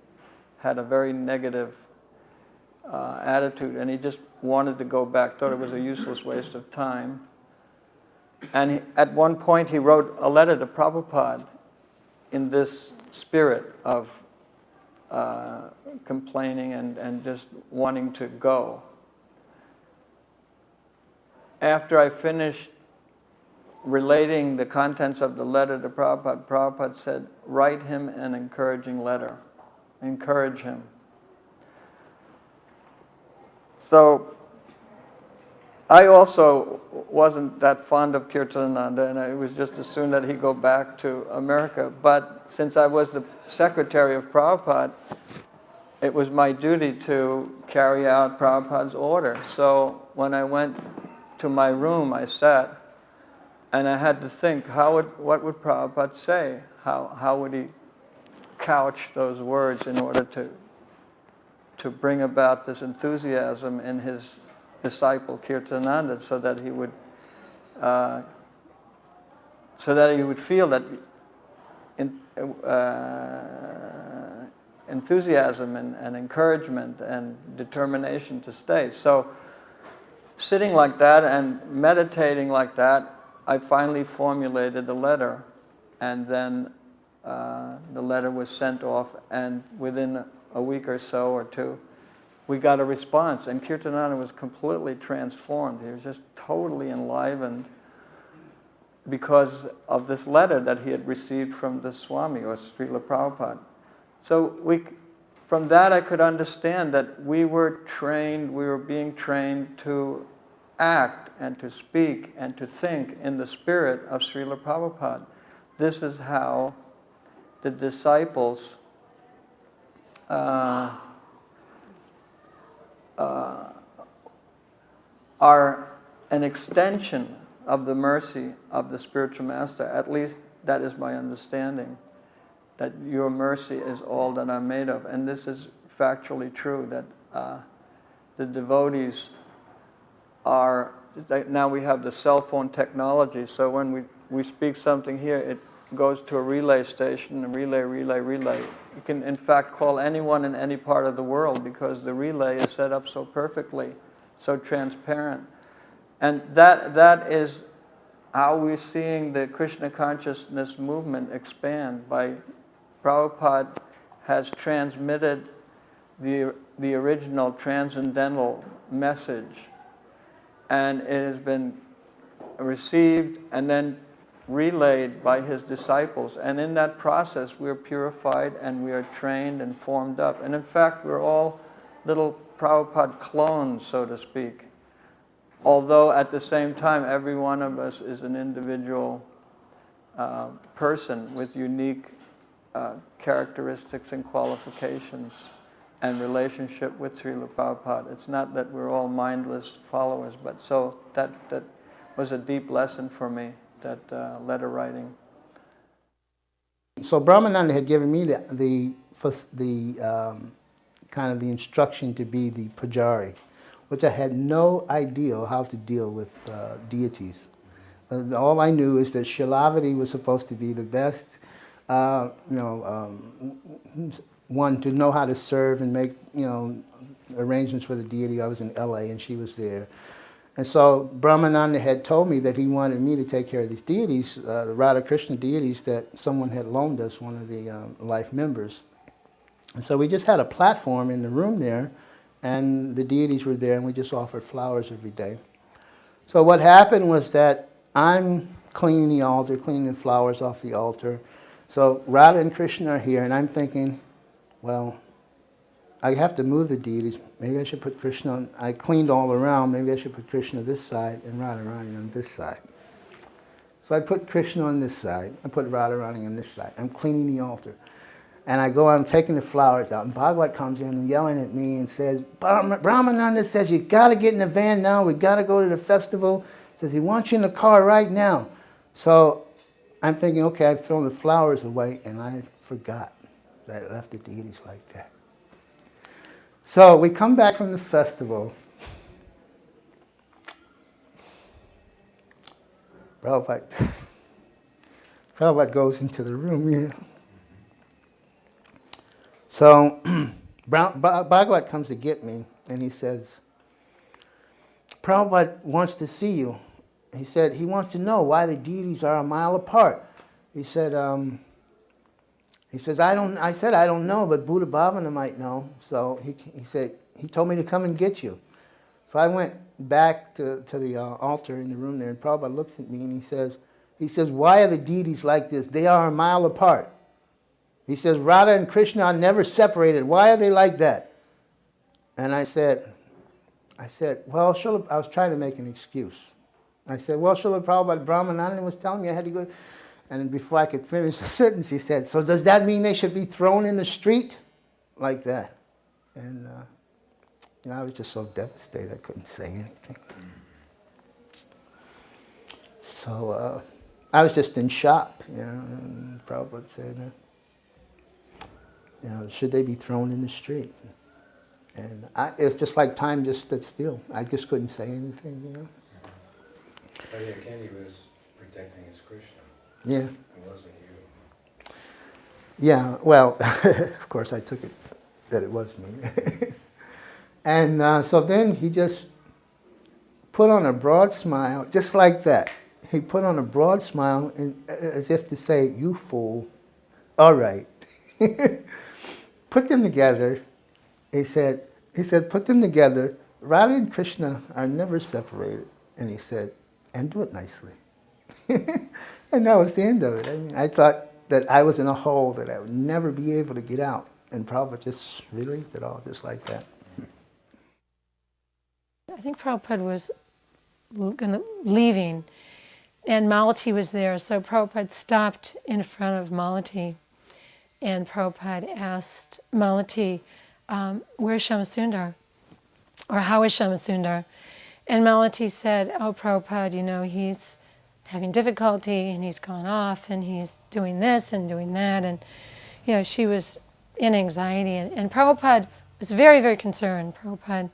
had a very negative attitude, and he just wanted to go back, thought it was a useless waste of time. And at one point he wrote a letter to Prabhupada in this spirit of complaining and just wanting to go. After I finished relating the contents of the letter to Prabhupada, Prabhupada said, "Write him an encouraging letter. Encourage him." So I also wasn't that fond of Kirtanananda, and it was just as soon that he go back to America. But since I was the secretary of Prabhupada, it was my duty to carry out Prabhupada's order. So when I went to my room, I sat, and I had to think, what would Prabhupada say? How would he couch those words in order to bring about this enthusiasm in his disciple Kirtanananda, so that he would feel that enthusiasm and encouragement and determination to stay. So sitting like that and meditating like that, I finally formulated a letter, and then the letter was sent off, and within a week or so or two, we got a response, and Kirtanananda was completely transformed. He was just totally enlivened because of this letter that he had received from the Swami, or Srila Prabhupada. So from that I could understand that we were being trained to act and to speak and to think in the spirit of Srila Prabhupada. This is how the disciples are an extension of the mercy of the spiritual master. At least that is my understanding, that your mercy is all that I'm made of. And this is factually true, that the devotees are, now we have the cell phone technology, so when we speak something here, it goes to a relay station, and relay. You can in fact call anyone in any part of the world because the relay is set up so perfectly, so transparent. And that is how we're seeing the Krishna consciousness movement expand. By Prabhupada has transmitted the original transcendental message, and it has been received and then relayed by his disciples. And in that process, we're purified and we are trained and formed up. And in fact, we're all little Prabhupada clones, so to speak. Although at the same time, every one of us is an individual person with unique characteristics and qualifications and relationship with Srila Prabhupada. It's not that we're all mindless followers, but so that was a deep lesson for me, that letter writing.
So Brahmananda had given me the kind of the instruction to be the pujari, which I had no idea how to deal with deities. All I knew is that Shilavati was supposed to be the best, one to know how to serve and make, arrangements for the deity. I was in LA and she was there. And so Brahmananda had told me that he wanted me to take care of these deities, the Radha Krishna deities that someone had loaned us, one of the life members. And so we just had a platform in the room there, and the deities were there, and we just offered flowers every day. So what happened was that I'm cleaning the altar, cleaning the flowers off the altar. So Radha and Krishna are here, and I'm thinking, well, I have to move the deities. Maybe I should put Krishna on. I cleaned all around. Maybe I should put Krishna this side and Radharani on this side. So I put Krishna on this side. I put Radharani on this side. I'm cleaning the altar. And I go out, I'm taking the flowers out. And Bhagavati comes in and yelling at me and says, Brahmananda says, you got to get in the van now. We got to go to the festival. Says, he wants you in the car right now. So I'm thinking, okay, I'd thrown the flowers away, and I forgot that I left the deities like that. So we come back from the festival. Prabhupada goes into the room, yeah. So Bhagavati comes to get me, and he says, Prabhupada wants to see you. He said he wants to know why the deities are a mile apart. He said, I said, I don't know, but Bhuta Bhavana might know. So he said, he told me to come and get you. So I went back to the altar in the room there, and Prabhupada looks at me and he says, why are the deities like this? They are a mile apart. He says, Radha and Krishna are never separated. Why are they like that? And I said, well, I was trying to make an excuse. I said, well, Srila Prabhupada Brahmananda was telling me I had to go. And before I could finish the sentence, he said, so does that mean they should be thrown in the street? Like that. And I was just so devastated I couldn't say anything. So I was just in shock, and Prabhupada said, should they be thrown in the street? And it's just like time just stood still. I just couldn't say anything,
Oh yeah, Candy was protecting his Krishna.
Yeah.
It wasn't you.
Yeah, well, of course I took it that it was me. And so then he just put on a broad smile, just like that. He put on a broad smile as if to say, you fool, all right. Put them together. He said, put them together. Radha and Krishna are never separated. And he said, and do it nicely. And that was the end of it. I mean, I thought that I was in a hole that I would never be able to get out. And Prabhupada just relieved it all just like that.
I think Prabhupada was leaving, and Malati was there. So Prabhupada stopped in front of Malati, and Prabhupada asked Malati, where's Shyamsundar? or how is Shamasundar? And Malati said, oh, Prabhupada, you know, he's having difficulty and he's gone off and he's doing this and doing that. And, you know, she was in anxiety. And Prabhupada was very, very concerned. Prabhupada,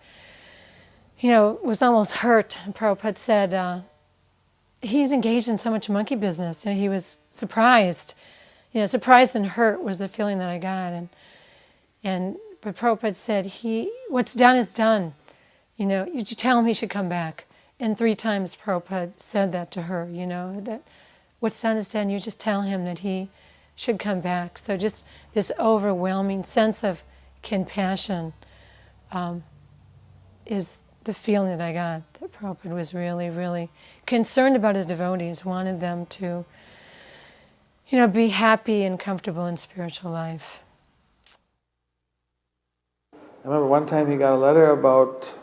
you know, was almost hurt. And Prabhupada said, he's engaged in so much monkey business. You know, he was surprised. You know, surprised and hurt was the feeling that I got. But Prabhupada said, what's done is done. You know, you tell him he should come back. And 3 times Prabhupada said that to her, you know, that what's done is done. You just tell him that he should come back. So just this overwhelming sense of compassion is the feeling that I got, that Prabhupada was really, really concerned about his devotees, wanted them to, you know, be happy and comfortable in spiritual life.
I remember one time he got a letter about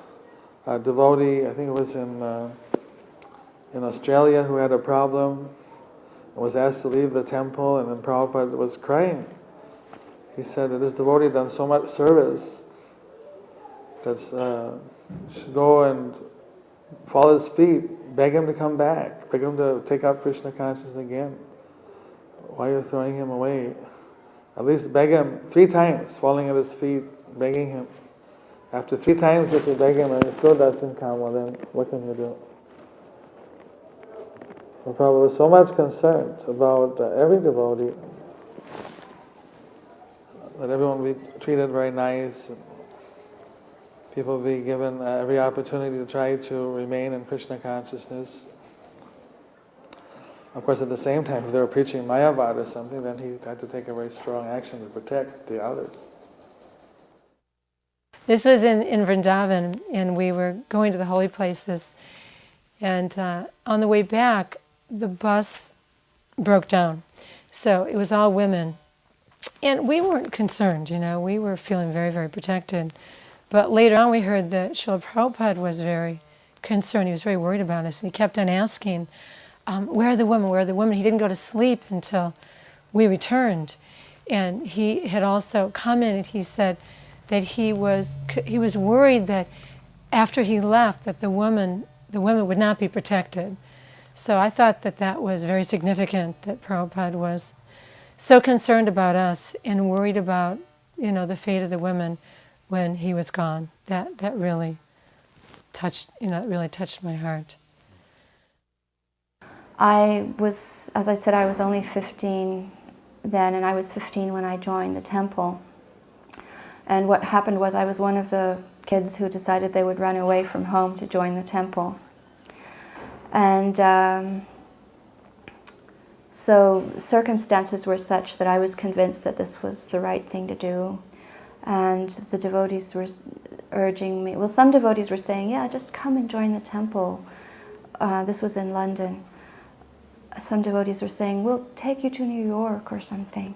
a devotee, I think it was in Australia, who had a problem and was asked to leave the temple, and then Prabhupada was crying. He said that this devotee had done so much service that should go and fall at his feet, beg him to come back, beg him to take up Krishna consciousness again. Why are you throwing him away? At least beg him 3 times, falling at his feet, begging him. After 3 times if you beg him and he still doesn't come, well then what can you do? So Prabhupada was so much concerned about every devotee, that everyone be treated very nice, and people be given every opportunity to try to remain in Krishna consciousness. Of course, at the same time, if they were preaching Mayavad or something, then he had to take a very strong action to protect the others.
This was in Vrindavan, and we were going to the holy places. And on the way back, the bus broke down. So it was all women. And we weren't concerned, you know, we were feeling very, very protected. But later on we heard that Srila Prabhupada was very concerned. He was very worried about us. And he kept on asking, where are the women? Where are the women? He didn't go to sleep until we returned. And he had also commented, he said that he was worried that after he left that the women would not be protected. So I thought that that was very significant, that Prabhupada was so concerned about us and worried about, you know, the fate of the women when he was gone. That really touched, you know, it really touched my heart.
I was, as I said, I was only 15 then, and I was 15 when I joined the temple. And what happened was I was one of the kids who decided they would run away from home to join the temple. And so circumstances were such that I was convinced that this was the right thing to do. And the devotees were urging me, well, some devotees were saying, yeah, just come and join the temple. This was in London. Some devotees were saying, we'll take you to New York or something.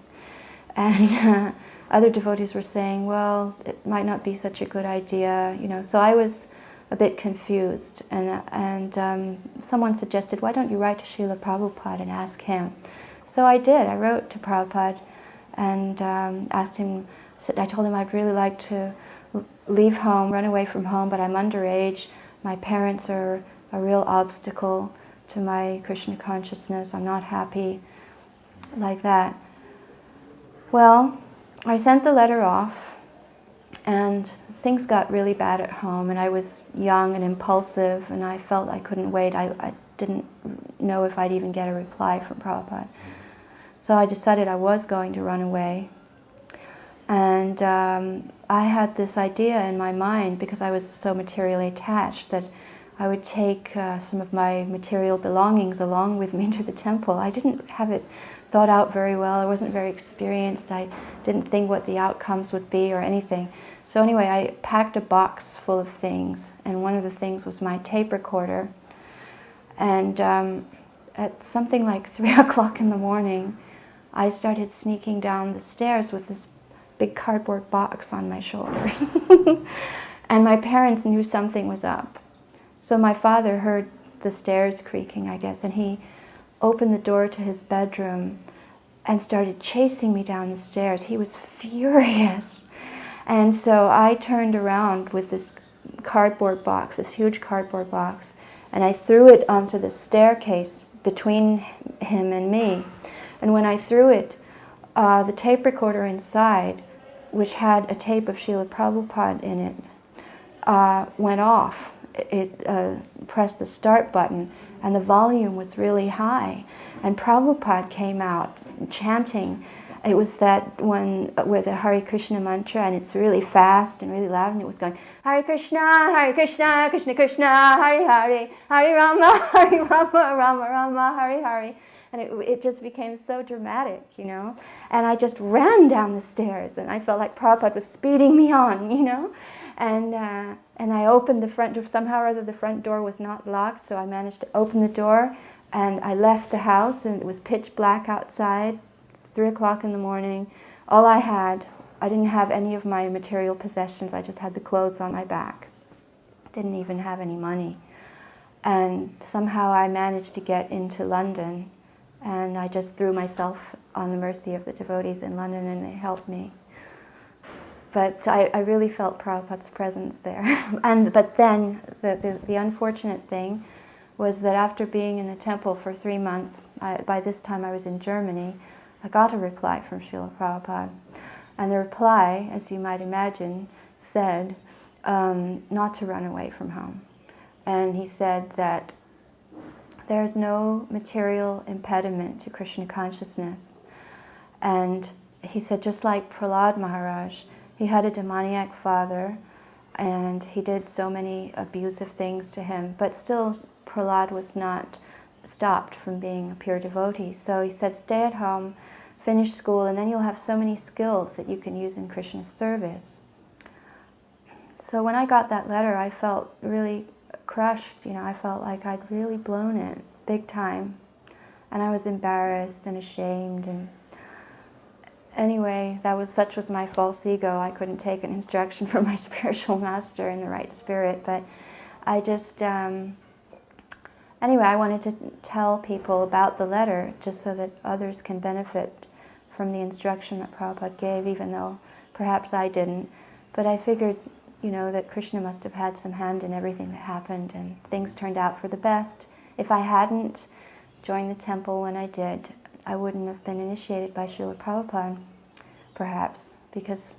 And other devotees were saying, well, it might not be such a good idea, you know. So I was a bit confused, and someone suggested, why don't you write to Srila Prabhupada and ask him? So I did. I wrote to Prabhupada and asked him, I told him I'd really like to leave home, run away from home, but I'm underage. My parents are a real obstacle to my Krishna consciousness. I'm not happy, like that. Well, I sent the letter off, and things got really bad at home, and I was young and impulsive, and I felt I couldn't wait. I didn't know if I'd even get a reply from Prabhupada. So I decided I was going to run away. And I had this idea in my mind, because I was so materially attached, that I would take some of my material belongings along with me to the temple. I didn't have it thought out very well. I wasn't very experienced. I didn't think what the outcomes would be or anything. So anyway, I packed a box full of things, and one of the things was my tape recorder. And at something like 3 o'clock in the morning, I started sneaking down the stairs with this big cardboard box on my shoulders. And my parents knew something was up. So my father heard the stairs creaking, I guess, and he opened the door to his bedroom and started chasing me down the stairs. He was furious. And so I turned around with this cardboard box, this huge cardboard box, and I threw it onto the staircase between him and me. And when I threw it, the tape recorder inside, which had a tape of Srila Prabhupada in it, went off. It pressed the start button, and the volume was really high. And Prabhupada came out chanting. It was that one with the Hare Krishna mantra, and it's really fast and really loud, and it was going, Hare Krishna, Krishna Krishna, Hare Hare, Hare Rama, Rama Rama, Hare Hare. And it just became so dramatic, you know. And I just ran down the stairs, and I felt like Prabhupada was speeding me on, you know. And I opened the front door. Somehow or other, the front door was not locked, so I managed to open the door, and I left the house, and it was pitch black outside, 3 o'clock in the morning. All I had, I didn't have any of my material possessions. I just had the clothes on my back. Didn't even have any money. And somehow I managed to get into London, and I just threw myself on the mercy of the devotees in London, and they helped me. But I really felt Prabhupada's presence there. But then the unfortunate thing was that after being in the temple for 3 months, by this time I was in Germany, I got a reply from Srila Prabhupada. And the reply, as you might imagine, said not to run away from home. And he said that there's no material impediment to Krishna consciousness. And he said, just like Prahlad Maharaj, he had a demoniac father, and he did so many abusive things to him, but still Prahlad was not stopped from being a pure devotee. So he said, stay at home, finish school, and then you'll have so many skills that you can use in Krishna's service. So when I got that letter, I felt really crushed. You know, I felt like I'd really blown it big time, and I was embarrassed and ashamed. And anyway, such was my false ego. I couldn't take an instruction from my spiritual master in the right spirit. But I just anyway, I wanted to tell people about the letter just so that others can benefit from the instruction that Prabhupada gave, even though perhaps I didn't. But I figured, you know, that Krishna must have had some hand in everything that happened, and things turned out for the best. If I hadn't joined the temple when I did, I wouldn't have been initiated by Srila Prabhupada, perhaps, because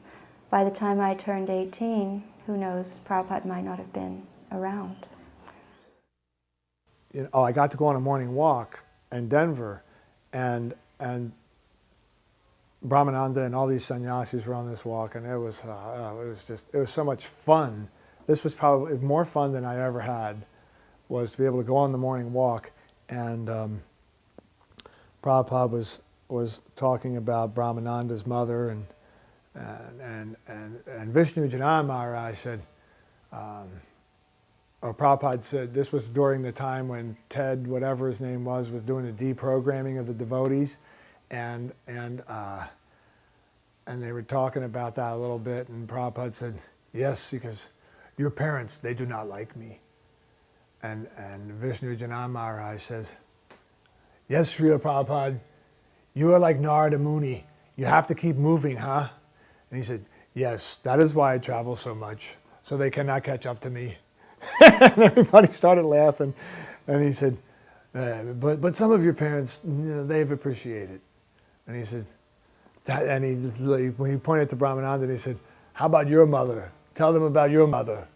by the time I turned 18, who knows, Prabhupada might not have been around.
You know, I got to go on a morning walk in Denver, and Brahmananda and all these sannyasis were on this walk, and it was so much fun. This was probably more fun than I ever had, was to be able to go on the morning walk. And Prabhupada was talking about Brahmananda's mother, and Vishnu Janana Maharaj said, or Prabhupada said, this was during the time when Ted, whatever his name was doing the deprogramming of the devotees, and they were talking about that a little bit, and Prabhupada said, yes, because your parents, they do not like me. And Vishnu Janana Maharaj says, yes, Srila Prabhupada, you are like Narada Muni. You have to keep moving, huh? And he said, yes, that is why I travel so much, so they cannot catch up to me. And everybody started laughing. And he said, but some of your parents, you know, they've appreciated. And he said, when he pointed to Brahmananda, and he said, how about your mother? Tell them about your mother.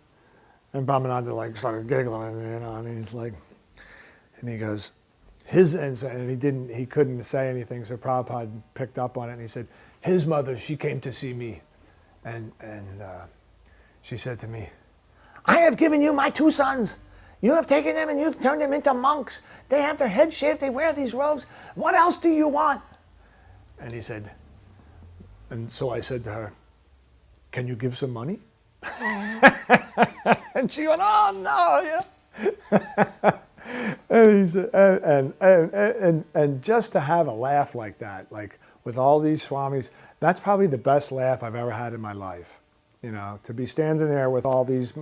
And Brahmananda like started giggling, you know, and he's like, and he goes, and he couldn't say anything, so Prabhupada picked up on it, and he said, his mother, she came to see me, and she said to me, I have given you my 2 sons. You have taken them and you've turned them into monks. They have their heads shaved, they wear these robes. What else do you want? And he said, and so I said to her, can you give some money? And she went, oh no, yeah. And he said, and just to have a laugh like that, like with all these swamis, that's probably the best laugh I've ever had in my life. You know, to be standing there with all these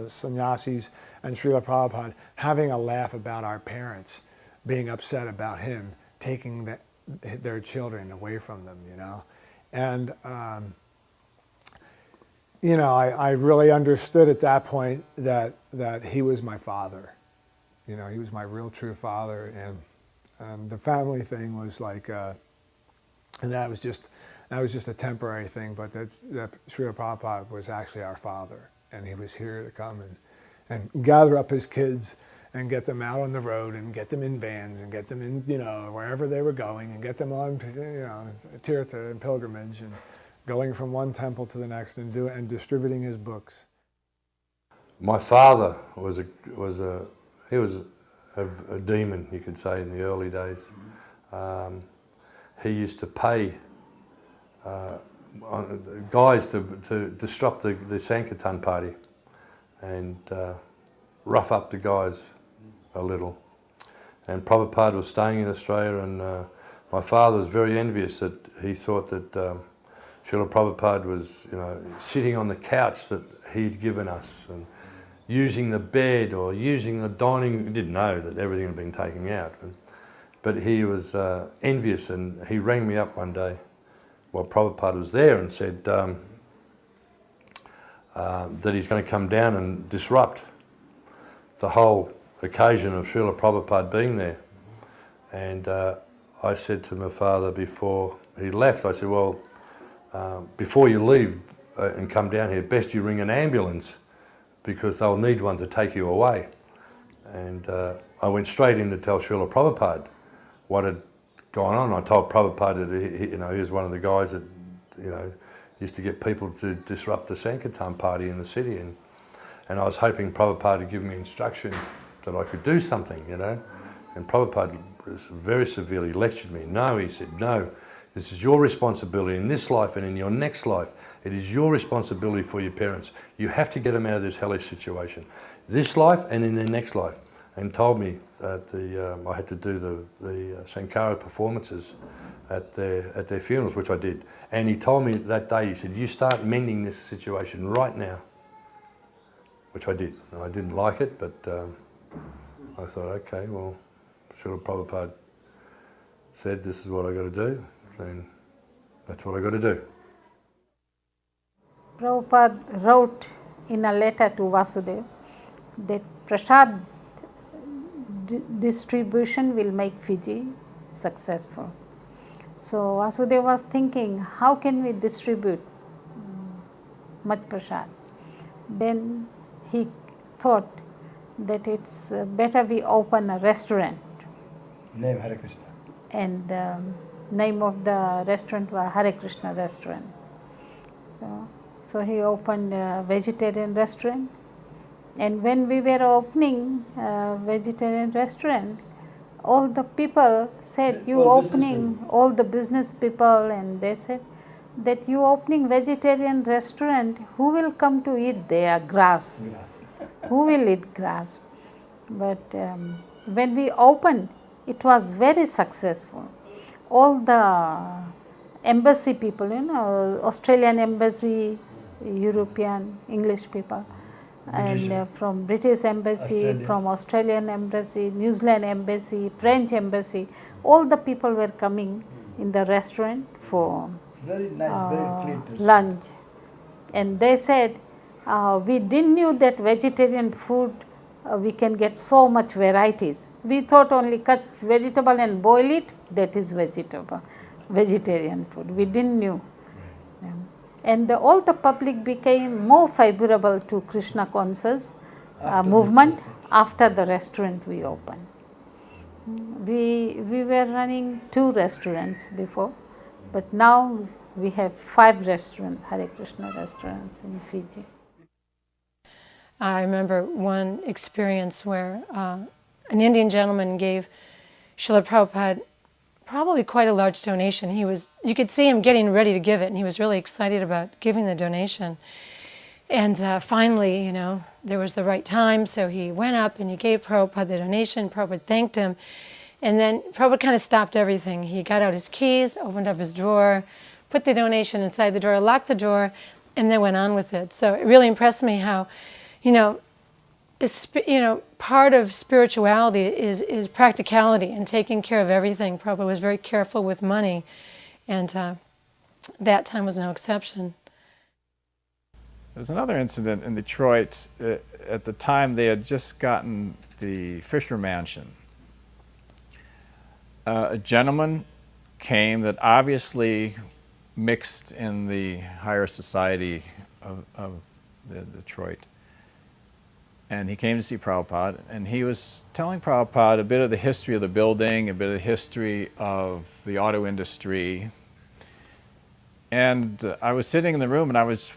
sannyasis and Srila Prabhupada having a laugh about our parents being upset about him taking their children away from them, you know. And you know, I really understood at that point that he was my father. You know, he was my real true father, and the family thing was like, and that was just a temporary thing. But that Srila Prabhupada was actually our father, and he was here to come and gather up his kids and get them out on the road and get them in vans and get them in, you know, wherever they were going and get them on, you know, tirtha and pilgrimage and going from one temple to the next and distributing his books.
My father was a demon, you could say, in the early days. He used to pay guys to disrupt the Sankirtan party and rough up the guys a little. And Prabhupada was staying in Australia, and my father was very envious that he thought that Srila Prabhupada was, you know, sitting on the couch that he'd given us and using the bed or using the dining. He didn't know that everything had been taken out. But he was envious, and he rang me up one day while Prabhupada was there and said that he's going to come down and disrupt the whole occasion of Srila Prabhupada being there. And I said to my father before he left, I said, well, before you leave and come down here, best you ring an ambulance, because they'll need one to take you away. And I went straight in to tell Srila Prabhupada what had gone on. I told Prabhupada that he was one of the guys that, you know, used to get people to disrupt the Sankirtan party in the city, and I was hoping Prabhupada would give me instruction that I could do something, you know. And Prabhupada very severely lectured me. No, he said, no, this is your responsibility in this life and in your next life. It is your responsibility for your parents. You have to get them out of this hellish situation, this life and in their next life. And told me that I had to do the Sankara performances at their funerals, which I did. And he told me that day, he said, you start mending this situation right now, which I did. And I didn't like it, but I thought, okay, well, Srila Prabhupada said this is what I got to do, then that's what I got to do.
Prabhupada wrote in a letter to Vasudeva that prasad distribution will make Fiji successful. So Vasudeva was thinking, how can we distribute much prasad? Then he thought that it's better we open a restaurant.
Name Hare Krishna.
And name of the restaurant was Hare Krishna restaurant. So he opened a vegetarian restaurant. And when we were opening a vegetarian restaurant, all the people said, you opening, all the business people, and they said that you opening vegetarian restaurant, who will come to eat their grass? Who will eat grass? But when we opened, it was very successful. All the embassy people, you know, Australian embassy, European, English people, and from British embassy, from Australian embassy, New Zealand embassy, French embassy, all the people were coming in the restaurant for
very nice, very clean
lunch. And they said, we didn't knew that vegetarian food we can get so much varieties. We thought only cut vegetable and boil it, that is vegetarian food. We didn't knew. And all the public became more favorable to Krishna conscious movement after the restaurant we opened. We were running 2 restaurants before, but now we have 5 restaurants, Hare Krishna restaurants in Fiji.
I remember one experience where an Indian gentleman gave Srila Prabhupada probably quite a large donation. You could see him getting ready to give it, and he was really excited about giving the donation. And finally, you know, there was the right time, so he went up and he gave Prabhupada the donation. Prabhupada thanked him, and then Prabhupada kind of stopped everything. He got out his keys, opened up his drawer, put the donation inside the drawer, locked the drawer, and then went on with it. So it really impressed me how, part of spirituality is practicality and taking care of everything. Prabhupada was very careful with money, and that time was no exception.
There's another incident in Detroit. At the time, they had just gotten the Fisher Mansion. A gentleman came that obviously mixed in the higher society of Detroit. And he came to see Prabhupada, and he was telling Prabhupada a bit of the history of the building, a bit of the history of the auto industry. And I was sitting in the room, and I was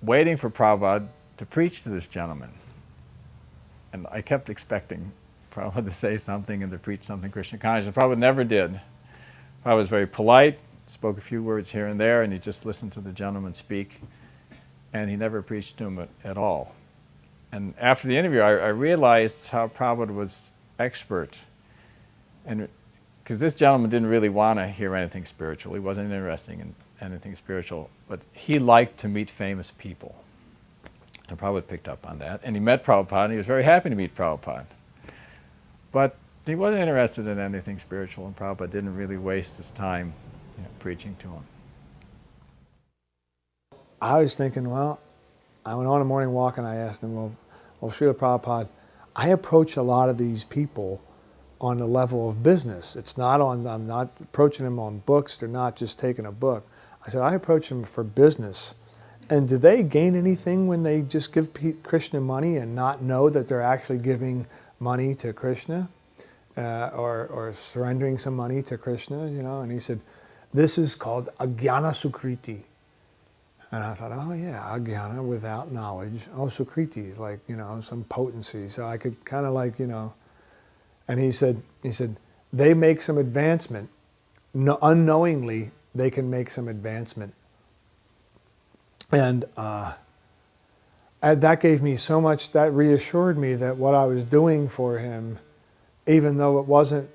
waiting for Prabhupada to preach to this gentleman. And I kept expecting Prabhupada to say something and to preach something Krishna conscious. Prabhupada never did. Prabhupada was very polite, spoke a few words here and there, and he just listened to the gentleman speak. And he never preached to him at all. And after the interview, I realized how Prabhupada was expert. And because this gentleman didn't really want to hear anything spiritual. He wasn't interested in anything spiritual. But he liked to meet famous people. And Prabhupada picked up on that. And he met Prabhupada, and he was very happy to meet Prabhupada. But he wasn't interested in anything spiritual, and Prabhupada didn't really waste his time preaching to him.
I was thinking, well, I went on a morning walk and I asked him, well, Srila Prabhupada, I approach a lot of these people on the level of business. It's not on, I'm not approaching them on books, they're not just taking a book. I said, I approach them for business. And do they gain anything when they just give Krishna money and not know that they're actually giving money to Krishna or surrendering some money to Krishna, you know? And he said, this is called Ajnana Sukriti. And I thought, oh yeah, Ajnana, without knowledge. Oh, Sukriti is like, you know, some potency. So I could kind of like, you know, and he said, they make some advancement. No, unknowingly, they can make some advancement. And that gave me so much, that reassured me that what I was doing for him, even though it wasn't,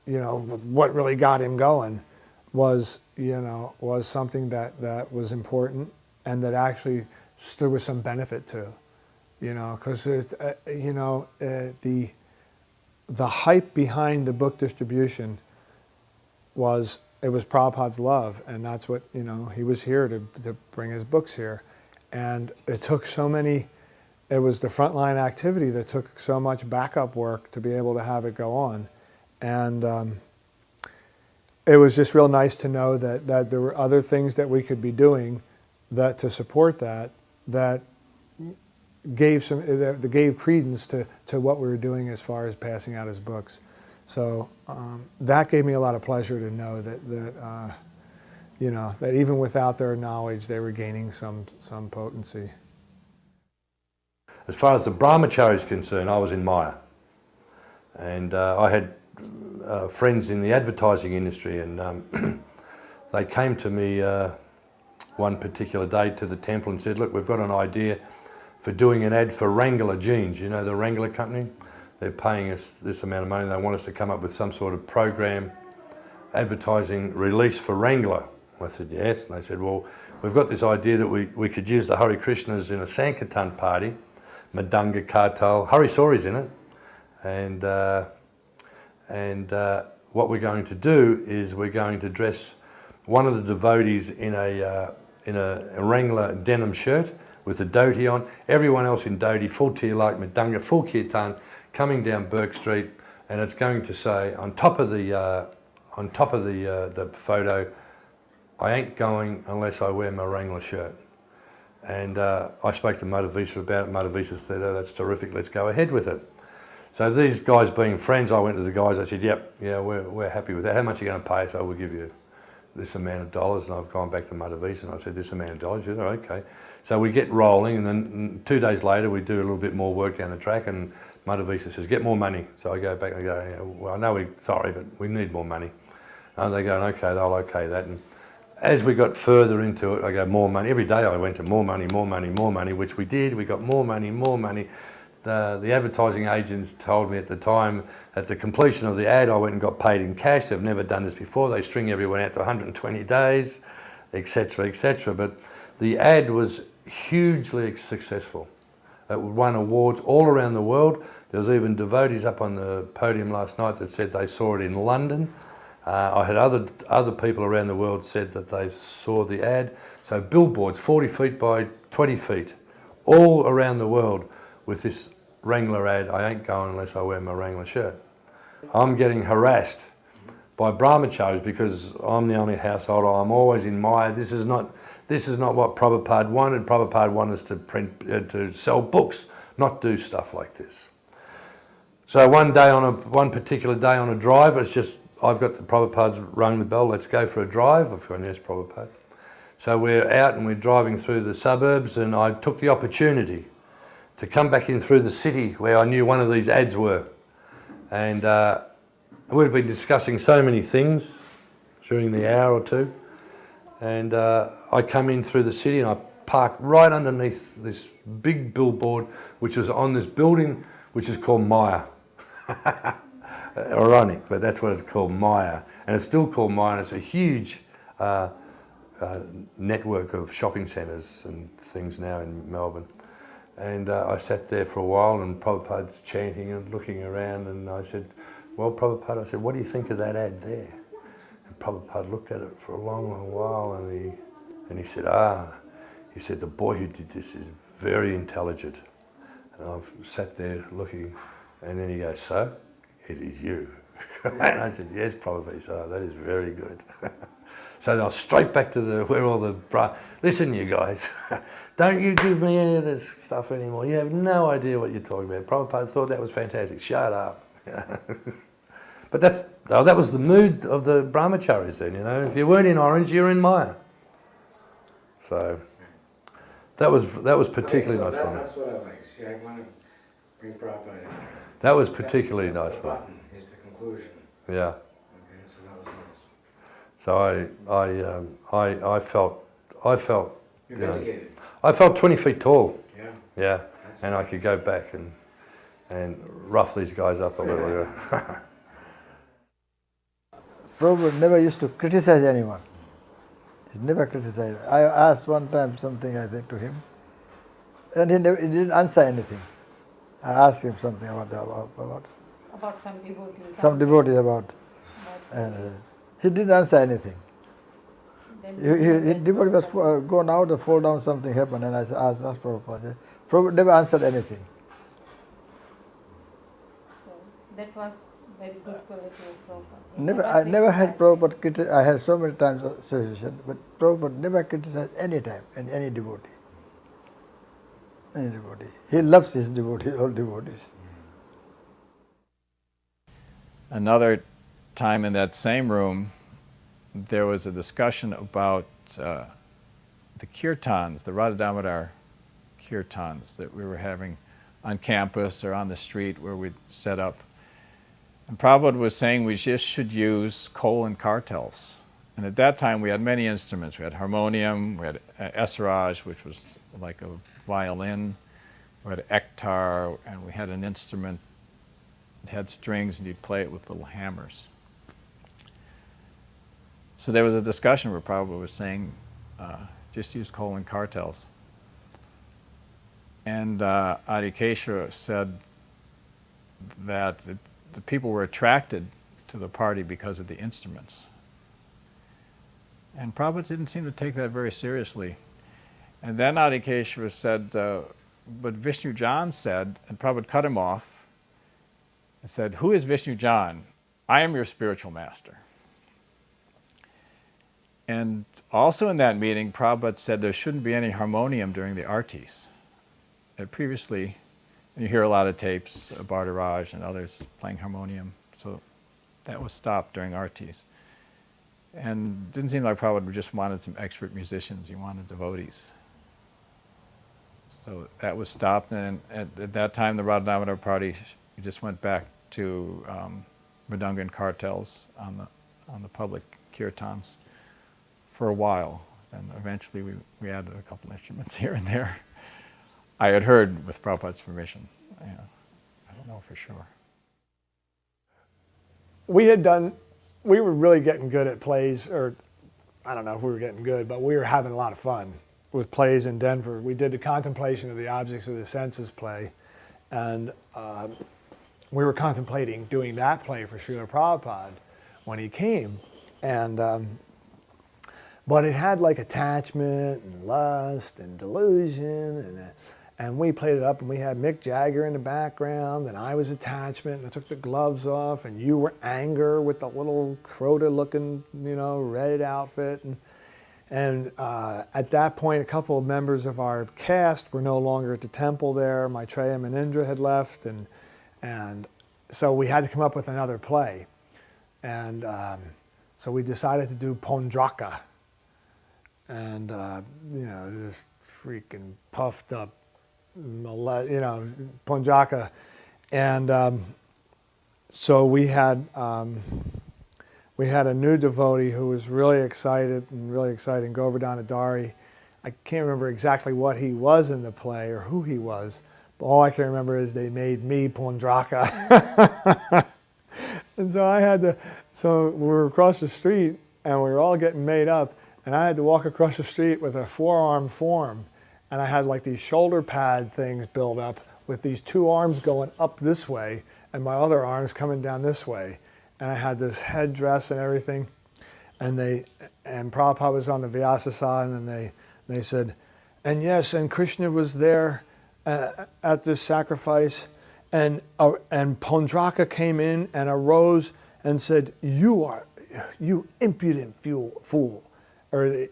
you know, what really got him going, was, you know, was something that was important and that actually there was some benefit to, you know, because you know, the hype behind the book distribution was, it was Prabhupada's love, and that's what, you know, he was here to bring his books here. And it took so many, it was the frontline activity that took so much backup work to be able to have it go on. And it was just real nice to know that there were other things that we could be doing that to support that gave credence to what we were doing as far as passing out his books. So that gave me a lot of pleasure to know that you know, that even without their knowledge, they were gaining some potency.
As far as the brahmachari is concerned, I was in Maya, and I had friends in the advertising industry, and they came to me one particular day to the temple and said, look, we've got an idea for doing an ad for Wrangler jeans. You know the Wrangler company? They're paying us this amount of money, and they want us to come up with some sort of program, advertising release for Wrangler. I said, yes. And they said, well, we've got this idea that we could use the Hare Krishnas in a Sankirtan party, Madanga, Kartal, Hari Sori's in it, and what we're going to do is we're going to dress one of the devotees in a Wrangler denim shirt with a dhoti on, everyone else in dhoti, full tilak, Madanga, full kirtan, coming down Burke Street, and it's going to say on top of the photo, I ain't going unless I wear my Wrangler shirt. And I spoke to Madhavisa about it. Madhavisa said, oh, that's terrific, let's go ahead with it. So these guys being friends, I went to the guys, I said, yep, yeah, we're happy with that. How much are you going to pay us? I will give you this amount of dollars. And I've gone back to Madhavisa and I said, this amount of dollars. She said, oh, okay. So we get rolling, and then 2 days later we do a little bit more work down the track, and Madhavisa says, get more money. So I go back and I go, yeah, well, I know sorry, but we need more money. And they go, okay, they'll okay that. And as we got further into it, I go, more money. Every day I went to more money, more money, more money, which we did. We got more money, more money. The advertising agents told me at the time, at the completion of the ad, I went and got paid in cash. They've never done this before. They string everyone out to 120 days, etc., etc. But the ad was hugely successful. It won awards all around the world. There was even devotees up on the podium last night that said they saw it in London. I had other people around the world said that they saw the ad. So billboards, 40 feet by 20 feet, all around the world with this Wrangler ad, I ain't going unless I wear my Wrangler shirt. I'm getting harassed by brahmacharis because I'm the only householder. I'm always in Maya. This is not what Prabhupada wanted. Prabhupada wanted us to print, to sell books, not do stuff like this. So one particular day on a drive, I've got the Prabhupada's rung the bell, let's go for a drive. I've gone, yes, Prabhupada. So we're out and we're driving through the suburbs, and I took the opportunity to come back in through the city where I knew one of these ads were. And we'd been discussing so many things during the hour or two. And I come in through the city and I parked right underneath this big billboard, which was on this building, which is called Maya. Ironic, but that's what it's called, Maya. And it's still called Maya, and it's a huge network of shopping centres and things now in Melbourne. And I sat there for a while, and Prabhupada's chanting and looking around, and I said, well, Prabhupada, I said, what do you think of that ad there? And Prabhupada looked at it for a long, long while, and he said, he said, the boy who did this is very intelligent. And I've sat there looking, and then he goes, so, it is you. And I said, yes, Prabhupada. He said, that is very good. So I was straight back to where all the listen, you guys, don't you give me any of this stuff anymore. You have no idea what you're talking about. Prabhupada thought that was fantastic. Shut up. But that was the mood of the brahmacharis then, you know. If you weren't in orange, you're in Maya. So that was particularly nice for me.
That's what I like. See, I want to bring Prabhupada in there.
That was particularly nice for me.
The button is the conclusion.
Yeah.
Okay, so that was nice.
So I felt
You're vindicated.
I felt 20 feet tall.
Yeah.
Yeah. And I could go back and rough these guys up a little.
Prabhupada never used to criticize anyone. He never criticized. I asked one time something, I think, to him, and he didn't answer anything. I asked him something about
some devotees.
Some devotees about, and he didn't answer anything. He devotee was gone out and fall down, something happened, and I asked Prabhupada. Prabhupada never answered anything.
So that was very good quality of Prabhupada.
I never had Prabhupada criticize. I had so many times association, but Prabhupada never criticized any time any devotee. Any devotee. He loves his devotees, all devotees.
Another time in that same room, there was a discussion about the kirtans, the Radha Damodar kirtans that we were having on campus or on the street where we'd set up. And Prabhupada was saying we just should use coal and kartels. And at that time we had many instruments. We had harmonium, we had esraj, which was like a violin, we had ektar, and we had an instrument that had strings and you'd play it with little hammers. So there was a discussion where Prabhupada was saying, just use coal and kartels. And Adikeshara said that the people were attracted to the party because of the instruments. And Prabhupada didn't seem to take that very seriously. And then Adikeshara said, but Vishnu Jan said, and Prabhupada cut him off and said, who is Vishnu Jan? I am your spiritual master. And also in that meeting, Prabhupada said there shouldn't be any harmonium during the artis. Previously, you hear a lot of tapes, Bhardaraj and others playing harmonium, so that was stopped during artis. And it didn't seem like Prabhupada just wanted some expert musicians, he wanted devotees. So that was stopped, and at that time the Radha Damodar party just went back to Mridanga and kartels on the public kirtans for a while, and eventually we added a couple instruments here and there. I had heard with Prabhupada's permission. Yeah, I don't know for sure.
We were really getting good at plays, or I don't know if we were getting good, but we were having a lot of fun with plays in Denver. We did the Contemplation of the Objects of the Senses play, and we were contemplating doing that play for Srila Prabhupada when he came. And But it had like attachment and lust and delusion, and we played it up, and we had Mick Jagger in the background, and I was attachment, and I took the gloves off, and you were anger with the little Crota-looking, red outfit, and at that point, a couple of members of our cast were no longer at the temple there. Maitreya and Indra had left, and so we had to come up with another play, and so we decided to do Pondraka, and this freaking puffed up, Pondraka, and so we had a new devotee who was really excited and really exciting, Govardhana Dari. I can't remember exactly what he was in the play or who he was, but all I can remember is they made me Pondraka. And so we were across the street and we were all getting made up, and I had to walk across the street with a four-arm form, and I had like these shoulder pad things built up with these two arms going up this way and my other arms coming down this way. And I had this headdress and everything, and Prabhupada was on the Vyasa side, and they said, and yes, and Krishna was there at this sacrifice, and Pondraka came in and arose and said, you impudent fool. Or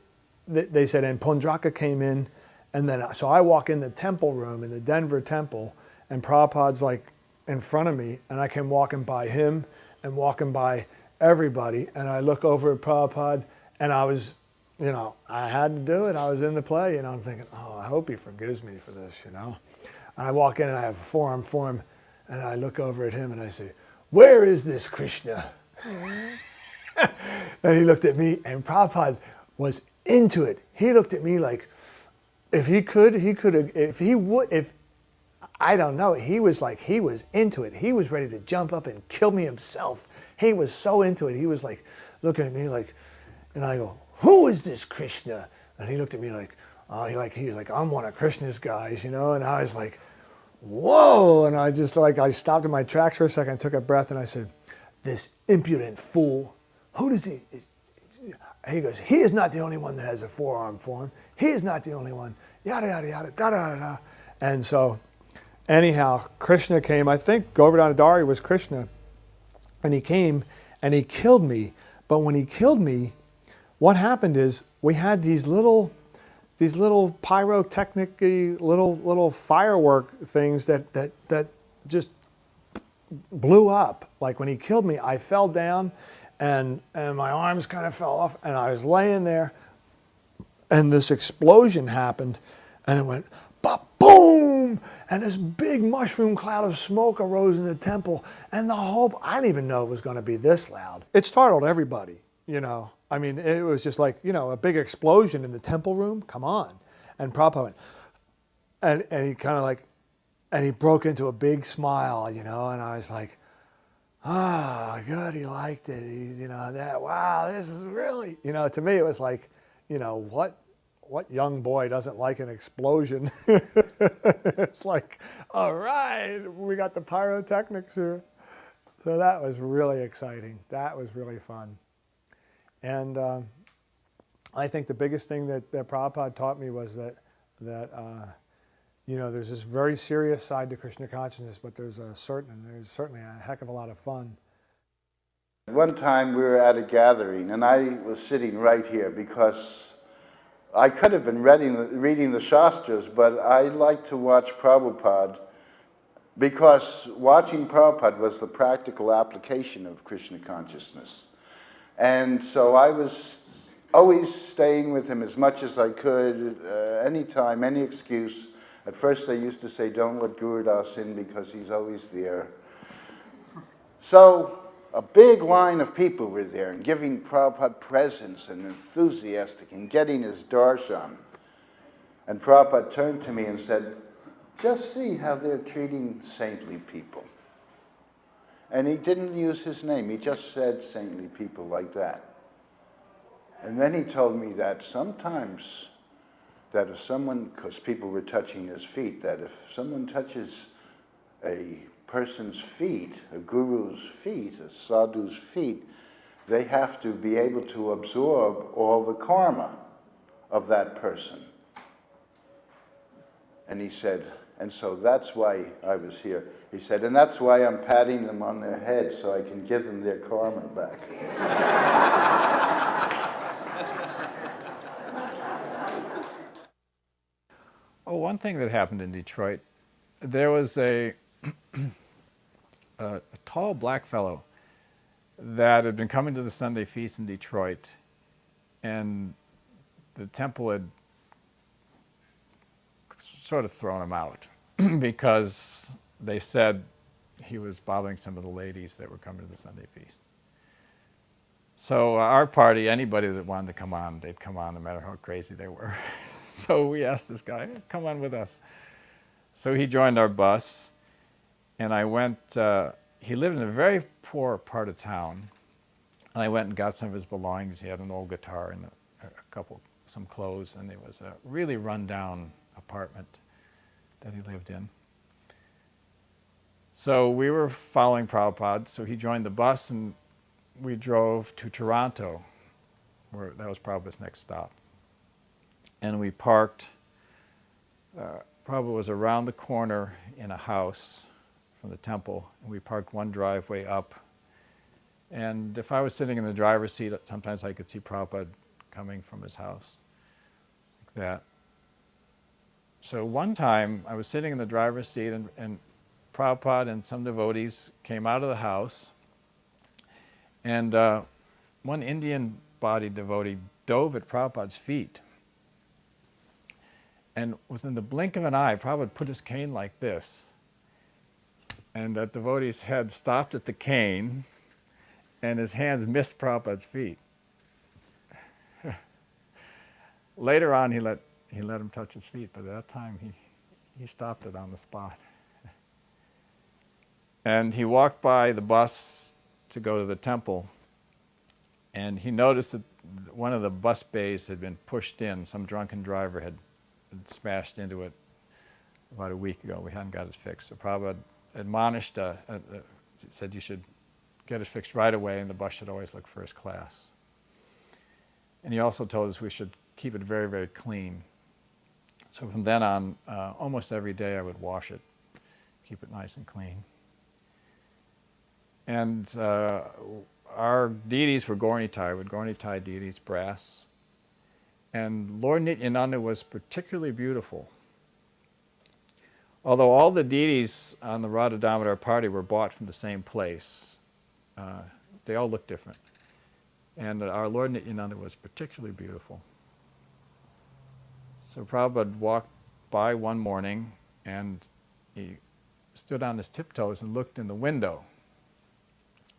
they said, and Pondraka came in, and then, so I walk in the temple room, in the Denver temple, and Prabhupada's like in front of me, and I came walking by him, and walking by everybody, and I look over at Prabhupada, and I was, I had to do it. I was in the play, I'm thinking, oh, I hope he forgives me for this, And I walk in, and I have a forearm for him, and I look over at him, and I say, where is this Krishna? And he looked at me, and Prabhupada was into it. He looked at me like, if he could have, I don't know, he was into it. He was ready to jump up and kill me himself. He was so into it. He was like looking at me like, and I go, who is this Krishna? And he looked at me like, he was like, I'm one of Krishna's guys, And I was like, whoa. And I just I stopped in my tracks for a second, took a breath, and I said, this impudent fool, who does he? He goes, he is not the only one that has a forearm form. He is not the only one. Yada, yada, yada, da, da, da. And so, anyhow, Krishna came. I think Govardhana Dari was Krishna. And he came and he killed me. But when he killed me, what happened is we had these little pyrotechnic, little firework things that just blew up. Like when he killed me, I fell down and my arms kind of fell off, and I was laying there, and this explosion happened, and it went boom, and this big mushroom cloud of smoke arose in the temple, and I didn't even know it was going to be this loud. It startled everybody, I mean, it was just like, a big explosion in the temple room, come on. And Prabhupada went, and he kind of and he broke into a big smile, and I was like, good, he liked it. Wow, this is really, to me it was like, what young boy doesn't like an explosion? It's like, all right, we got the pyrotechnics here. So that was really exciting. That was really fun. And I think the biggest thing that Prabhupada taught me was that there's this very serious side to Krishna consciousness, but there's certainly a heck of a lot of fun.
One time we were at a gathering, and I was sitting right here because I could have been reading the Shastras, but I like to watch Prabhupada because watching Prabhupada was the practical application of Krishna consciousness. And so I was always staying with him as much as I could, anytime, any excuse. At first they used to say, don't let Guru Das in because he's always there. So a big line of people were there and giving Prabhupada presents and enthusiastic and getting his darshan. And Prabhupada turned to me and said, just see how they're treating saintly people. And he didn't use his name, he just said saintly people like that. And then he told me that sometimes, that if someone, because people were touching his feet, that if someone touches a person's feet, a guru's feet, a sadhu's feet, they have to be able to absorb all the karma of that person. And he said, and so that's why I was here. He said, and that's why I'm patting them on their head so I can give them their karma back.
Oh, one thing that happened in Detroit, there was a tall black fellow that had been coming to the Sunday feast in Detroit, and the temple had sort of thrown him out because they said he was bothering some of the ladies that were coming to the Sunday feast. So our party, anybody that wanted to come on, they'd come on no matter how crazy they were. So we asked this guy, come on with us. So he joined our bus, and I went, he lived in a very poor part of town, and I went and got some of his belongings. He had an old guitar and some clothes, and it was a really run-down apartment that he lived in. So we were following Prabhupada, so he joined the bus, and we drove to Toronto, where that was Prabhupada's next stop. And we parked, Prabhupada was around the corner in a house from the temple, and we parked one driveway up. And if I was sitting in the driver's seat, sometimes I could see Prabhupada coming from his house, like that. So one time, I was sitting in the driver's seat, and Prabhupada and some devotees came out of the house, and one Indian-bodied devotee dove at Prabhupada's feet. And within the blink of an eye, Prabhupada put his cane like this, and that devotee's head stopped at the cane, and his hands missed Prabhupada's feet. Later on, he let him touch his feet, but at that time, he stopped it on the spot. And he walked by the bus to go to the temple, and he noticed that one of the bus bays had been pushed in. Some drunken driver had smashed into it about a week ago. We hadn't got it fixed. So Prabhupada admonished, said you should get it fixed right away, and the bus should always look first class. And he also told us we should keep it very, very clean. So from then on, almost every day I would wash it, keep it nice and clean. And our deities were Gaurnitai deities, brass. And Lord Nityananda was particularly beautiful. Although all the deities on the Radha Damodar party were bought from the same place, they all looked different. And our Lord Nityananda was particularly beautiful. So Prabhupada walked by one morning, and he stood on his tiptoes and looked in the window.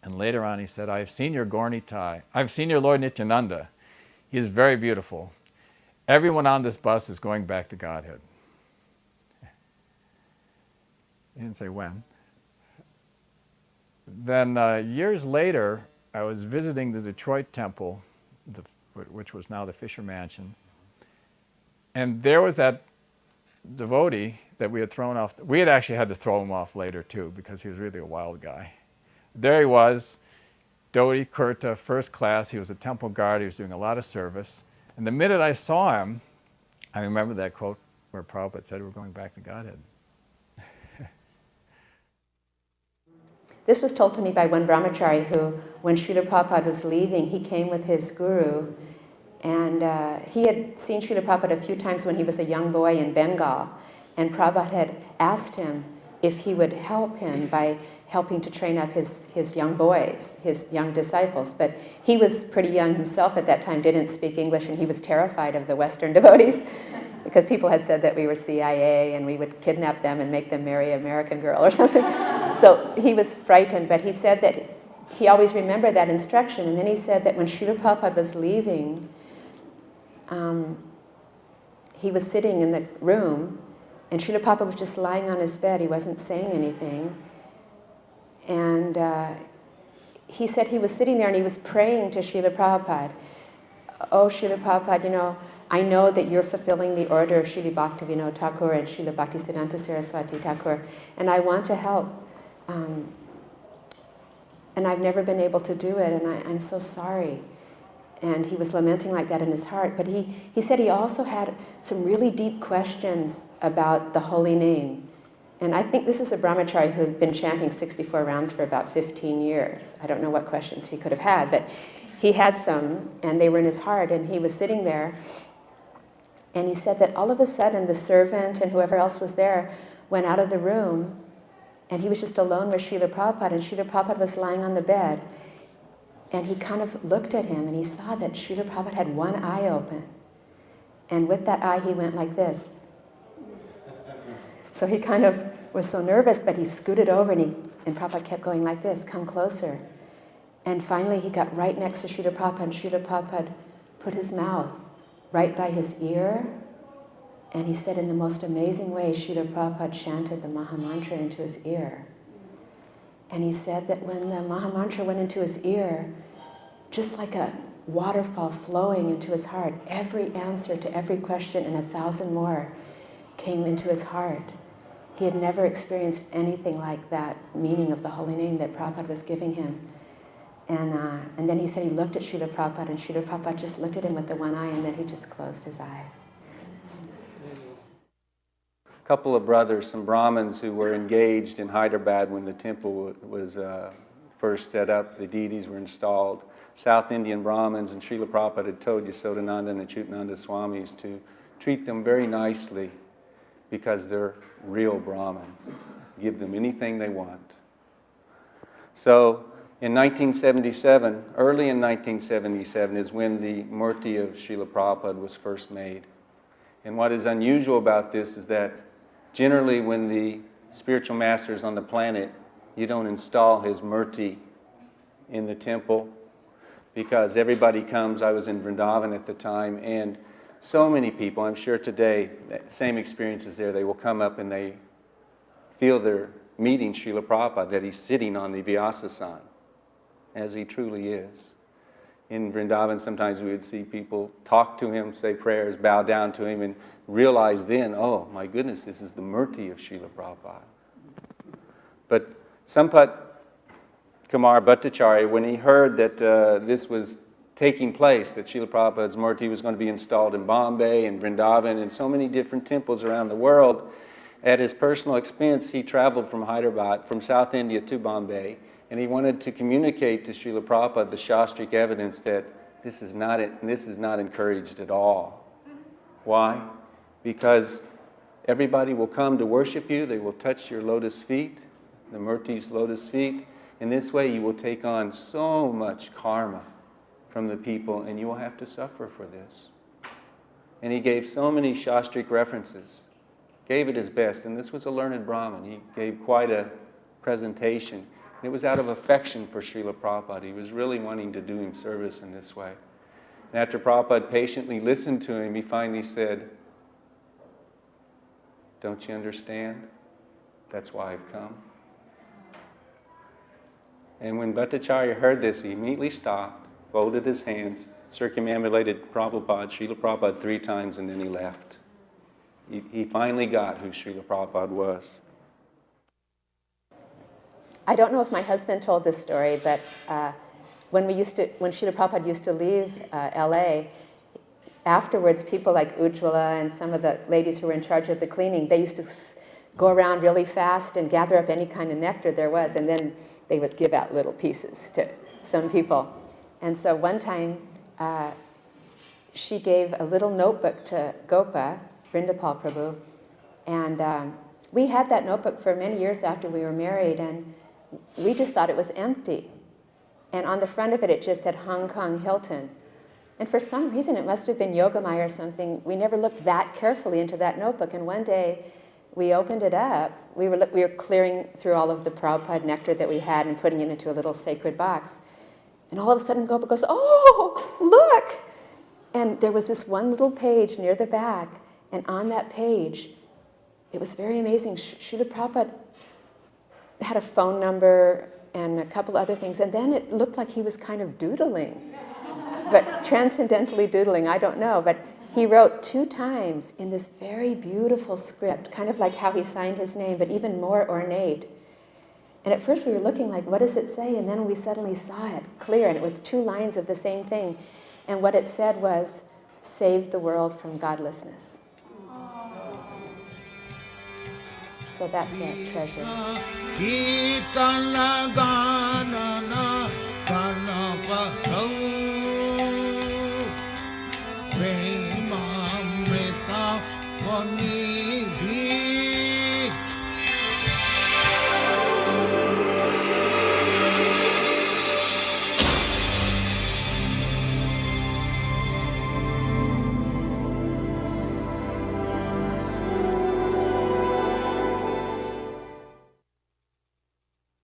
And later on he said, I've seen your Gaurnitai. I've seen your Lord Nityananda. He is very beautiful. Everyone on this bus is going back to Godhead. He didn't say when. Then years later, I was visiting the Detroit temple, which was now the Fisher Mansion. And there was that devotee that we had thrown off. We had actually had to throw him off later too, because he was really a wild guy. There he was, Dhoti Kurta, first class. He was a temple guard. He was doing a lot of service. And the minute I saw him, I remember that quote where Prabhupada said, we're going back to Godhead.
This was told to me by one brahmachari who, when Srila Prabhupada was leaving, he came with his guru, and he had seen Srila Prabhupada a few times when he was a young boy in Bengal, and Prabhupada had asked him if he would help him by helping to train up his young boys, his young disciples. But he was pretty young himself at that time, didn't speak English, and he was terrified of the Western devotees because people had said that we were CIA and we would kidnap them and make them marry an American girl or something. So he was frightened, but he said that he always remembered that instruction. And then he said that when Srila Prabhupada was leaving, he was sitting in the room, and Srila Prabhupada was just lying on his bed. He wasn't saying anything. And he said he was sitting there and he was praying to Srila Prabhupada. Oh, Srila Prabhupada, I know that you're fulfilling the order of Srila Bhaktivinoda Thakur and Srila Bhaktisiddhanta Saraswati Thakur, and I want to help and I've never been able to do it, and I'm so sorry. And he was lamenting like that in his heart. But he said he also had some really deep questions about the holy name. And I think this is a brahmachari who had been chanting 64 rounds for about 15 years. I don't know what questions he could have had, but he had some, and they were in his heart, and he was sitting there. And he said that all of a sudden the servant and whoever else was there went out of the room, and he was just alone with Srila Prabhupada, and Srila Prabhupada was lying on the bed. And he kind of looked at him, and he saw that Srila Prabhupada had one eye open. And with that eye, he went like this. So he kind of was so nervous, but he scooted over, and Prabhupada kept going like this, come closer. And finally, he got right next to Srila Prabhupada, and Srila Prabhupada put his mouth right by his ear. And he said in the most amazing way, Srila Prabhupada chanted the Mahamantra into his ear. And he said that when the Mahamantra went into his ear, just like a waterfall flowing into his heart, every answer to every question and 1,000 more came into his heart. He had never experienced anything like that meaning of the holy name that Prabhupada was giving him. And then he said he looked at Srila Prabhupada, and Srila Prabhupada just looked at him with the one eye, and then he just closed his eye.
A couple of brothers, some Brahmins who were engaged in Hyderabad when the temple was first set up, the deities were installed. South Indian Brahmins, and Srila Prabhupada had told Yasodananda and Achyutananda Swamis to treat them very nicely because they're real Brahmins. Give them anything they want. So in 1977, early in 1977 is when the murti of Srila Prabhupada was first made. And what is unusual about this is that generally when the spiritual master is on the planet, you don't install his murti in the temple because everybody comes. I was in Vrindavan at the time, and so many people, I'm sure today, same experiences there, they will come up and they feel they're meeting Srila Prabhupada, that he's sitting on the Vyasasana, as he truly is. In Vrindavan, sometimes we would see people talk to him, say prayers, bow down to him, and realize then, oh my goodness, this is the murti of Srila Prabhupada. But Sampat Kumar Bhattacharya, when he heard that this was taking place, that Srila Prabhupada's murti was going to be installed in Bombay and Vrindavan and so many different temples around the world, at his personal expense, he traveled from Hyderabad, from South India to Bombay, and he wanted to communicate to Srila Prabhupada the Shastric evidence that this is not encouraged at all. Why? Because everybody will come to worship you, they will touch your lotus feet, the murti's lotus feet. In this way, you will take on so much karma from the people, and you will have to suffer for this. And he gave so many Shastric references, gave it his best, and this was a learned Brahmin. He gave quite a presentation. It was out of affection for Srila Prabhupada. He was really wanting to do him service in this way. And after Prabhupada patiently listened to him, he finally said, "Don't you understand? That's why I've come." And when Bhattacharya heard this, he immediately stopped, folded his hands, circumambulated Prabhupada, Srila Prabhupada 3 times, and then he left. He finally got who Srila Prabhupada was.
I don't know if my husband told this story, but when Srila Prabhupada used to leave LA, afterwards people like Ujjwala and some of the ladies who were in charge of the cleaning, they used to go around really fast and gather up any kind of nectar there was, and then they would give out little pieces to some people. And so one time, she gave a little notebook to Gopa, Vrindapal Prabhu, and we had that notebook for many years after we were married, and we just thought it was empty. And on the front of it, it just said Hong Kong Hilton. And for some reason, it must have been Yogamaya or something. We never looked that carefully into that notebook, and one day, we opened it up. We were clearing through all of the Prabhupada nectar that we had and putting it into a little sacred box. And all of a sudden, Gopa goes, "Oh, look!" And there was this one little page near the back, and on that page, it was very amazing. Srila Prabhupada had a phone number and a couple other things, and then it looked like he was kind of doodling, but transcendentally doodling, I don't know, but he wrote 2 times in this very beautiful script, kind of like how he signed his name, but even more ornate. And at first we were looking like, what does it say? And then we suddenly saw it clear, and it was 2 lines of the same thing. And what it said was, save the world from godlessness. So that's a treasure.